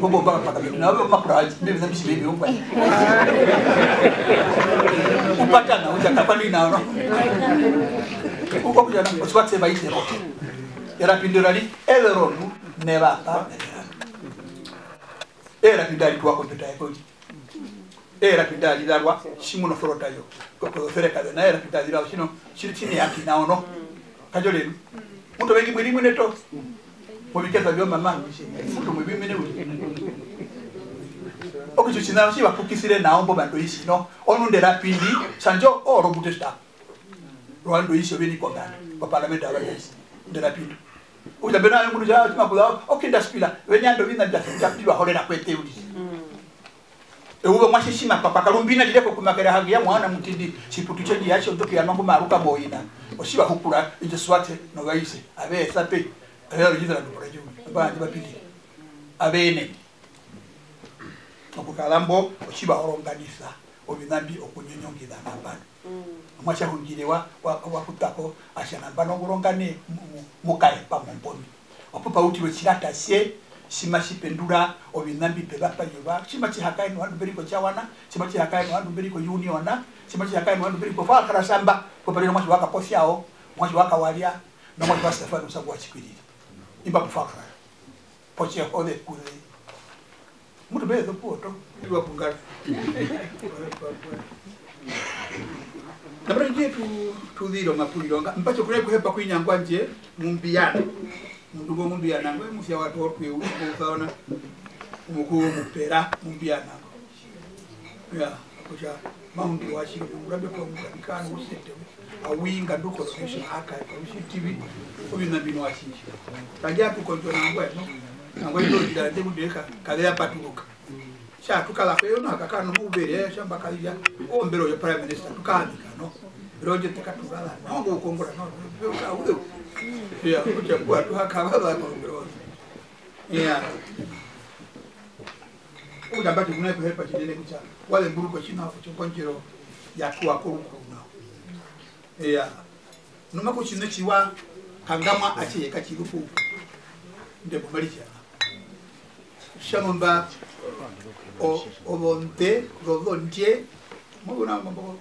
Bobo baba paka na makuraji mimi na bishi bibi umba upatana uja kapani na no uko kujana oswatse baite rote era pindurali everonu neva ta era pindali tuwa kompeta ekoji era pindali darwa shimuno forota yo ko fereka na era pindali darwa shino chini yaki na ono kajole mtu wengi mwili mweneto mubikeza byo mama mtu mwibimene uli okuchuchina shi bapukisire na ombo bando isi no onundera pindi sanjo oro butesta rwando isi obeni kwa gani kwa parlamenta abadesi ndela pindu uja bena yangu ja makula okinda spila wenyando vina ja pilwa holela kwete uli uwe mwashishima papa kalumbina dileko kumakera hagi ya mwana mutindi chiputu cheji yacho ndoki ya mambo maruka boina oshiba hukura inje swate no gaise abe sape abe jidra ndo preju bandi bapindi abene okukalambo oshiba horonganisa obinambi okunyonyongeza nambano mwacha kungirewa wakutako ashana bano ngurongane mukae pa momponi opopa uti wechirata sie shima shipendura obinambi pebapa yoba shima chihakai no andu beriko chawana shima chihakai no andu beriko uniona shima chihakai no andu beriko fakara samba ko pale mwachi waka posiao mwachi waka walia no mwachi wa Stefano sabu achikwiri imba fakara pochi ode kule mutu bezo poto iwa pungara nabra nje tu dhiro mapulilonga mpacho kule kuhepa kwinyangwa nje mumbiyana mundugo mumbiyana ngwe musya watu okwe ukaona umuku mupera mumbiyana ya kuja maundi washiro urabe kwa mukana usete awinga nduko session haka kwa TV kubina bino washishi kajya tukontrola ngwe no ngwe ndo jira ndebu deka kale apaturuka sha tukala kweyo no akakano mubere shamba kalija ombero yo prime minister tukandika no roje tekatugala no ngokongora no uka uyo ya kuja kwa tukakabala no ombero ya uja mbati kuna kuhepa chidene kucha wale buruko china kuchonjero ya kwa kurukuna ya numa ko chine chiwa kangama achiye kachirufu ndebo malicha shamamba odonte rodonje muguna mambo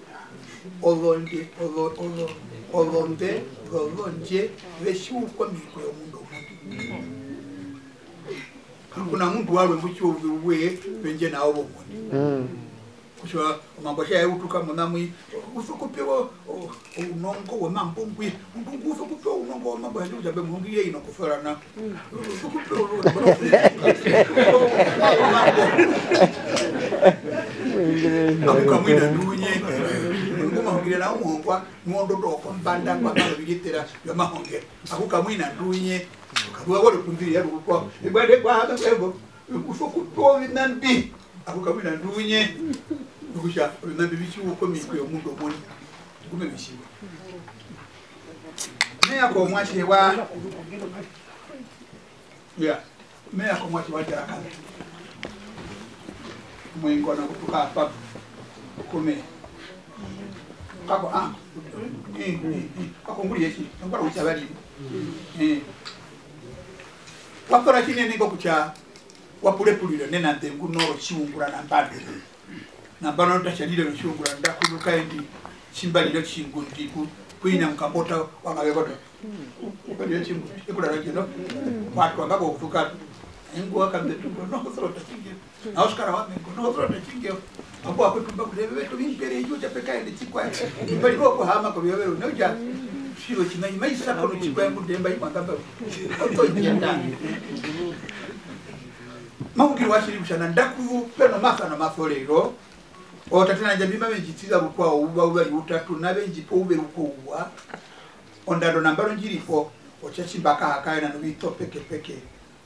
odonte rodonje veshu kwa miko ya mundo kuna mundu walwe mucho uwe benje na obo kushwa mambo sha utuka munamwi ufukupewa unongo wa mambo ngwi ndungu ufukupewa unongo wa mambo ndio jabe mungi ino kufarana ufukupewa akamwina ndunye ngoma ngire na umongwa ngondo doko mbanda kwa bigitera ya mahonge akukamwina ndunye kaduwa wale kundiri ya ruko ibade kwa hata sebo ufukupewa vinambi akukamwina ndunye Kusha nandi bichi uko mikwe omundu omoni kume bishiwe meya ko mwache wa ya meya ko mwache wa jaraka mwengo na kutuka hapa kume kako kako nguri yeshi ngora uchabali wakora kine ningo kucha wapulepulira nena ndengu noro chiungura na mbande nambano ndachalile lushungura ndakuduka endi chimbalile chingundiku kuina mkambota wangawekoto ukadiyo chingu ikula rajino watu wangako kutuka engu wakamdetuko nohosrota chingeo na oskara wamengo nohosrota chingeo ambo wakutumba kulebe wetu mimpere yu chapeka endi chikwa mbali koko hama kwa wewe unoja shiro china imaisa kono chikwa engu demba imangamba oto jendani maukiri washiri mshana ndakuvu peno masa na masolero otatena jambima benjitiza bukwa uba yutatu nabenjipo ube rukuwa ondado nambaro njiripo ochachimbaka hakaina no bito peke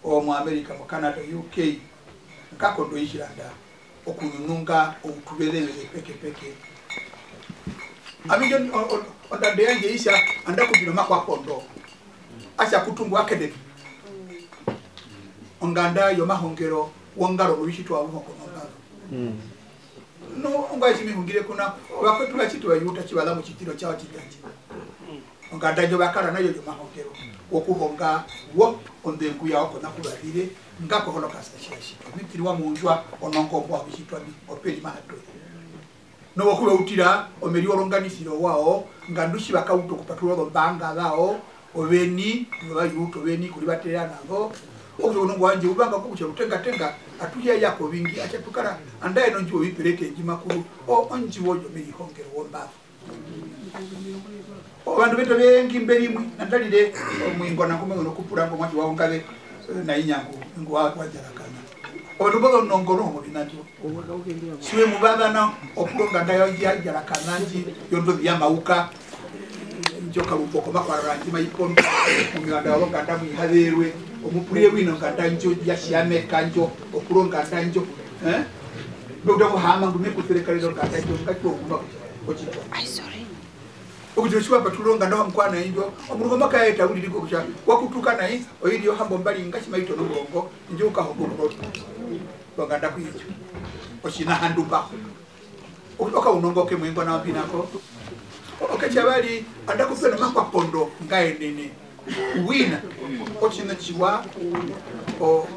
o mu America mu Canada UK nkako ndo ishiranda okununga outubelele peke amijo ondade yanje isha andakubino makwa kondo acha kutungu academy onganda yo mahongero wongaro rubishitwa uko nonga no ungaji mihungire kuna wakwetu bachitu bayuta kibala mu kitiro cyawa kigaje onganda jo bakara nayo yo mahongero okuhonga wo onde kuya oko nakubalire ngako holocaust shashi bitiri wa munjwa ononko kwa bishitwa bi opeli mahato no wakuba utira omeri oronganisiro wao ngandushi bakawuto kupatula banga lao obeni bayuto beni kuli baterana ngo ozo nongo wanje ubanga kubucha rutenga atuya yako bingi acha tukara andaye no njiwo bipeleke njimakuru onji wojo miri hongero womba bandu beto bengi mberimwe nandalire mwingo nakume no kupura ngo mwachi waongabe na inyango ngo wajarakana odubo nongoro mo binatyo siwe mubaba na okulonga ndayo jarakana nji yondo byamauka njo kalupoko makwararanje mayipondo umwanda walonga ndamu ihalerwe omupuriye wino ngandanjo yashiyame kanjo okuronga ndanjo ndo hama ngume kuserekalero ngandanjo ngakyo nguma ochito okujoshwa paturonga ndo mkwana injo omurugo makayeta uli liko kucha wakutuka nayi oyiriyo hambo mbali ngachi mayito no murongo njo ukahombo mroto nganda kuyijo ochina handumba oka unongoke mwengo na wapinako okachabali andakupena makwa pondo ngaye nene wina ochina chiwa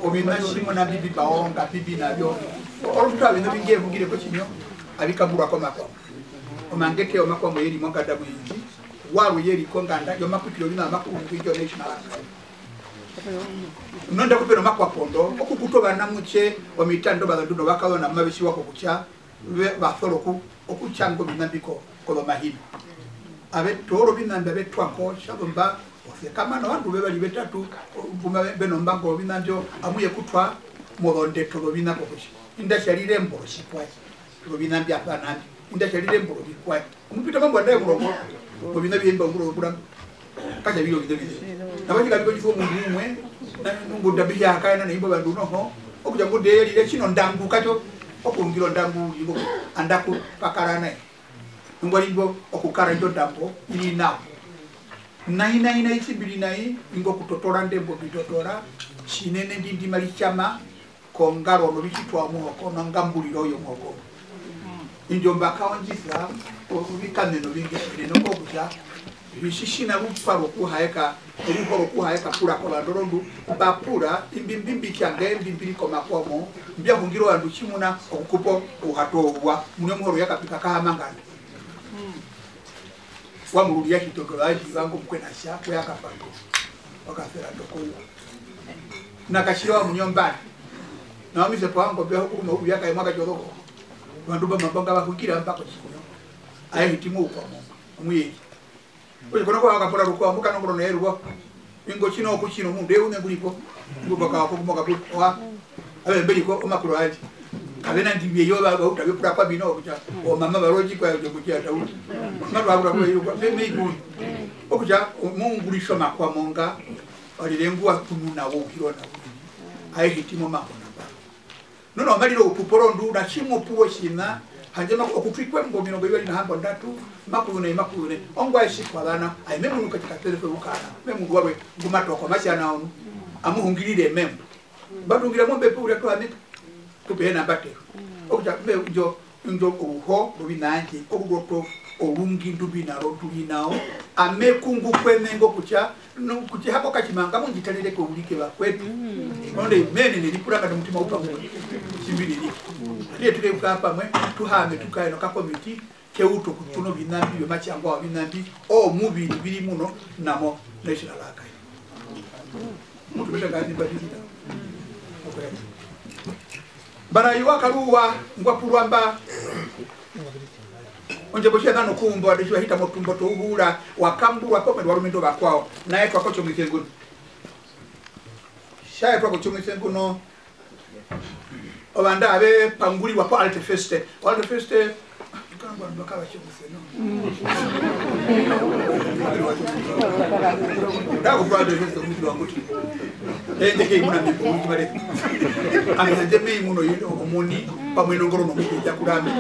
obina shimo na bibi baonga bibi nabyo orutwa bino bingiye kugire ko kinyo abikabura ko makwa omangete omakwa mweri monga dabu yingi waru yeri ko nganda yo makutiro bina makuru kwijo national nonda kupena makwa pondo okukutoba namuche omitando baganduno bakabona mabishi wako kucha batholoku okuchango binambiko ko mahini abe toro binanda betwako shabamba kama no bantu bebali betatu buma beno mbango binanjo amuye kutwa moronde to bina ko kuchi inda sharire mboro shikwa to binambya pana inda sharire mboro bikwa umupita mambo ndaye murongo ko binabiyemba nguro bura kaja biyo bidebide nabajika biko jifo mundu umwe na ngunda bija akaina na imbo bandu noho okuja ngode yeli kino ndangu kacho okungiro ndangu yibo andaku pakarana ngwalibo okukara ndo ndambo ili nawo naina isibili nai ingo kutotora ndembo bitotora chinene ndindi malichama kongaro no bichitwa muhoko no ngambuliro yo muhoko injomba kaonjisa obikane no bingishire no kokuja bishishina ruparo kuhaeka erikoro kuhaeka pura kola ndorondo bapura imbimbimbi kyange imbimbiri koma komo mbya hungiro andu chimuna okukupo uhatowa mune muhoro yakapika kahamangana wamurudi yakitokolaji bango mkwenasha kwa yakapando wakafera tokola nakashira munyombani na wamise pango bya huko mu yaka yamaka joroko banduba mabanga bakukira mpako chino ayi hitimu kwa muyi oje kono kwa akapora ruko muka nongoro na yeruwa ingo chino okuchino munde une buliko nguba ka ko moka wa abe beliko omakuro aji kabena ndibye yo baba utabe pura kwa bino okucha o mama baroji kwa yo kucha tauti mara abura kwa yo kwa meme ibu okucha mungulisho makwa monga alilengwa kununa wo hirona ayi hitimo mako nono maliro upuporo ndu na chimo puwo shina hanjema okutwikwe ngomino bebali na hambo ndatu makune ongwa eshikwadana ayi memu katika telefone ukana memu ngwawe ngumato kwa mashana onu amuhungirire memu badungira mombe pura to amika tupena batero okuja njo uho rubinanje okugoto olungi ndubina rotulinawo amekungu kwenengo kucha hapo kachimanga munjitalire ko ulike bakwetu nonde mene nilipuranga na mutima upa chimbili ni ndiye tule ukapa mwe tuhame tukaye no committee keuto kutuno binambi byo machangwa binambi o mubi bili muno namo national archive mutu beta gani badita okay bara iwakaruwa ngwapurwamba onje boshia nano kumbo adishwa hita motumbo to uhura wakambu wakope warumendo bakwao naye kwa kocho mitenguno shaye kwa kocho mitenguno obanda abe panguli wapo alte feste kangwa ndokaba chomseno dago brother feste mtu wanguti ndeke imuna mbipo mubare amihanje me imuno yino omoni pamwe nongoro no mtu yakurame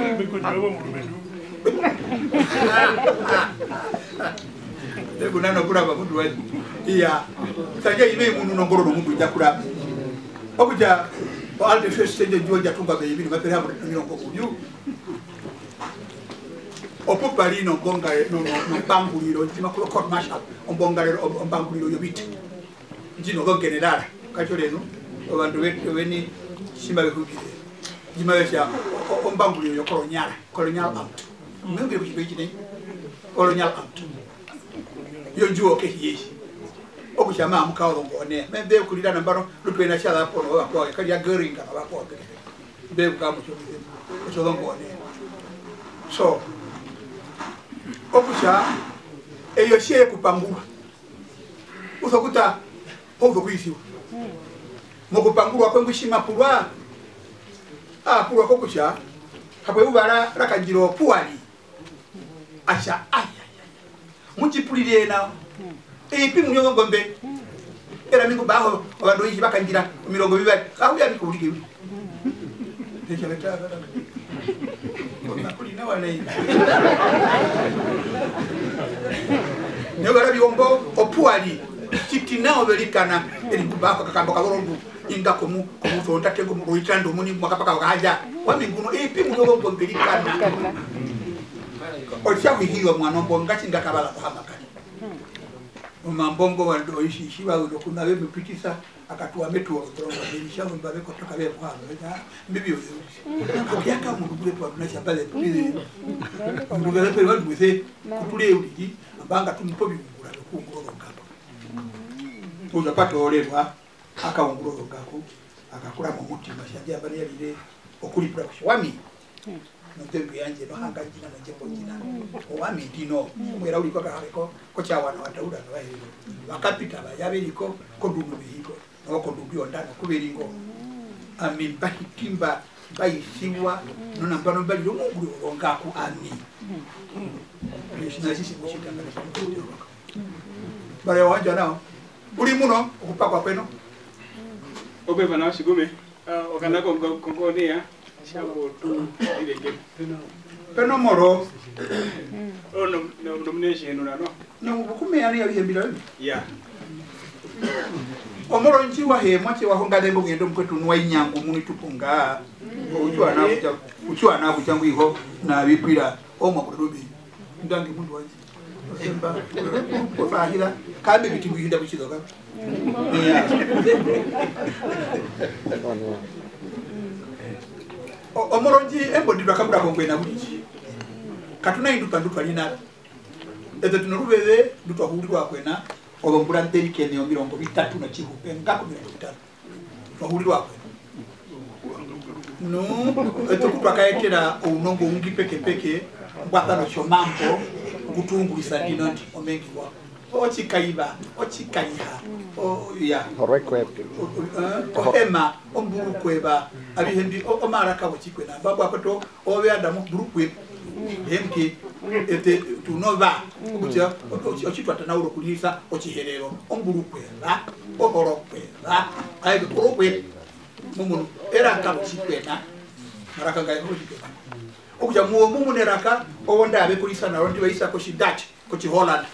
Lego nano kuraba mundu wali iya tanje ime mundu nongoro no mundu yakurame okuja o alde feste je joja tumba be yibiri mapere hapo nongo kuju opo pali no bonga no banguliro tima ko court martial on bongalero on banguliro yobiti jino go general kachoreno abantu weni shimba bekugire jima besha on banguliro yo colonial act ngebe kuchibeji ne colonial act yo juo ke hiyeshi okushama mukawolo ngone mbe kulira nambaro lutwena shala pono kwa kali ya geringa abako be kamu cho ngone so okusha eyo sheye kupangura usokuta hozo kuisiwa mokupangura kwengishima pulwa pulwa kokusha habwe ubara rakajiro puwali asha muchipulire na ipi munyo ngombe era mingo baho abantu ishi bakangira mirongo bibali aho ya bikulike uri ndeke betara kuli na wale Negara biombo opuali kitinao belikana eri kubako kakamba kaborondu inga komu tonta tengo mu itando muni mwakapaka wakaja waminguno ipi munyo ngombe belikana Ocha hiyo mwanombo ngati ngakabala kuhamakani Mambongo wandoishi shiba kuna wewe mpitisa akatua metu orongo bilishamu mbabe kutoka wewe kwa mbibi yo akiyaka mu kubule kwa tunasha pale pili ndugala pale wali mwe kutule uliji ambanga tumpobi ngura kunguro ngapa uzapata olewa akaunguro ngako akakula mu muti mashanja bali yalire okulipura kushwami Ntembe yanje no hanga jina na jembo jina owami dino mwera uli kwa hareko ko chawana wataura no bahiro bakapita bayabeliko ko ndumu bihiko no ko ndumu ondana kubelingo amimba hitimba bayisiwa no nambano bali yo mugulu oronga ku ami sisi mushitanga bare wanja nao uli muno okupakwa kweno Okweva na shigume okanako kongonia Shabo ile Peno moro no nomination no no bukume ari yabihembira yeah Omoro nchiwa he mwache wa honga dembo ngendo mkwetu nwa inyangu muni tupunga uchwa na kuchangu iho na bipira omo kudobi ndangi mundu wanje semba ko fahira kambe bitingu hinda bichidoka yeah Omoronji embo ndidwa kabura kongwe na bulichi katuna induka ndutwa lina ezo tunurubeze ndutwa hulirwa kwena obombura nterike ne 30 na chihupe ngako 30 twahulirwa kwena no ezo kutwa kaetera unongo ungi peke peke mbwatano chomambo kutungulisa dinoti omengiwa ochikaiba ochikaiha ya Orekwe. Ema omburukweba abihembi omaraka bochikwena babu akoto obeanda mu burukwe hemke ete tunova okuja ochitwata na urokulisa ochiherero omburukweba ohorokweba ayi burukwe mumu era ka bochikwena maraka ngai bochikwena okuja mumu neraka owonda abe kulisa na rondi baisa ko Dutch ko Holland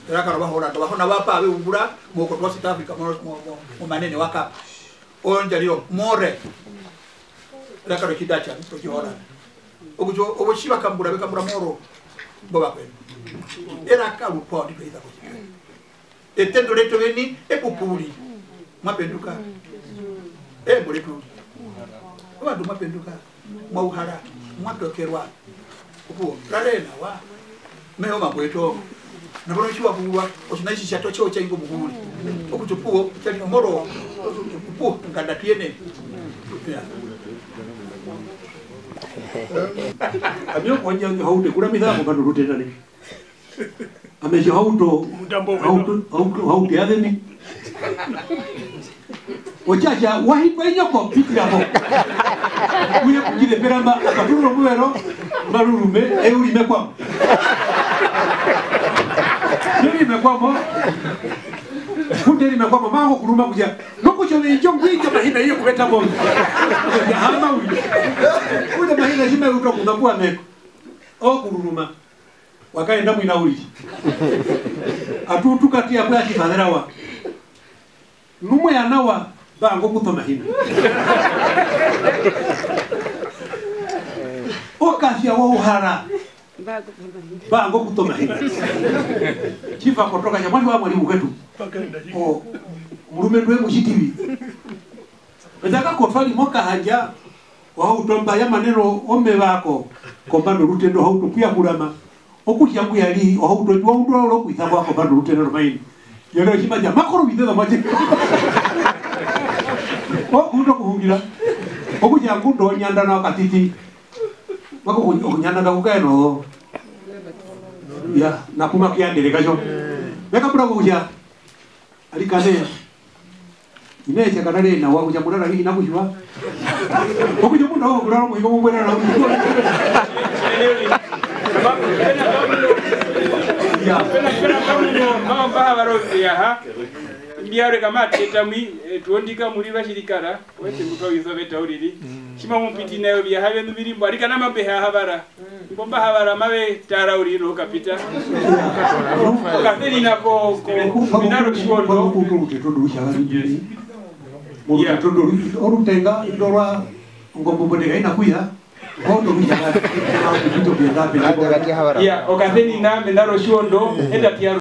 Raka roba Holland bahona bapa abe ungura moko twa South Africa mo manene waka onja lio more raka ro kidacha ko Holland okujo oboshiba kambura be kambura moro boba kwe era ka rupo ndi kwita ko etendo leto beni epupuli mapenduka boletu abantu mapenduka mwauhara mwatokerwa upo ralena wa meho mabweto Nabono chiwa kuwa osinaisi chato cho cha ingo muhuri okutupuo cyali moro upu nganda tiene Amyo kwanja haute kula mithago bado rutena ni Ameje haute adeni Ochacha wahi kwenye kwa piti hapo Kuye kujide peramba akaturo mwero marurume euri mekwa Yuri mekwamo Kunderi mekwamo mango kuruma kuja Noko chome njongwicho mahina hiyo kubeta bongo Ya hama uyo Kuja mahina jime uto kunakua meko O kuruma Wakaenda mwina uli Atutu katia kwa kifadherawa Numo ya nawa Bango kuto mahina Okasi ya wauhara Bango kutoma hii. Chifa kutoka jamani wa mwalimu wetu. Murume ndwe mushitivi. Betaka kofali moka haja wa utomba ya maneno ome bako kombando rutendo hautukuya kurama. Okujyangu yali wa utojwa undwa lo kuithaba kombando rutendo maini. Yero chimaja makoro bidela maje. Kundo kuhungira. Okujyangu ndo nyanda na katiti. Wako kunyana na kukaeno ya nakuma kiandele kajo meka pura kuja alikane ineche kanale na wa kuja mudala hii nakushwa okuja munda ho kulala mu higo mbona na pena kamuno mama bahabarozi aha ndiare kama tetamwi tuondika muri bashirikara wese kutoyizo betauriri chima mumpiti nayo bya habe nubirimbo arika namabeha habara ngomba habara mabe tarauri no kapita katheri nako minaro shwondo orutenga indora ngombo bodega inakuya kondo mjanga kitu bia ya okatheni na minaro shwondo enda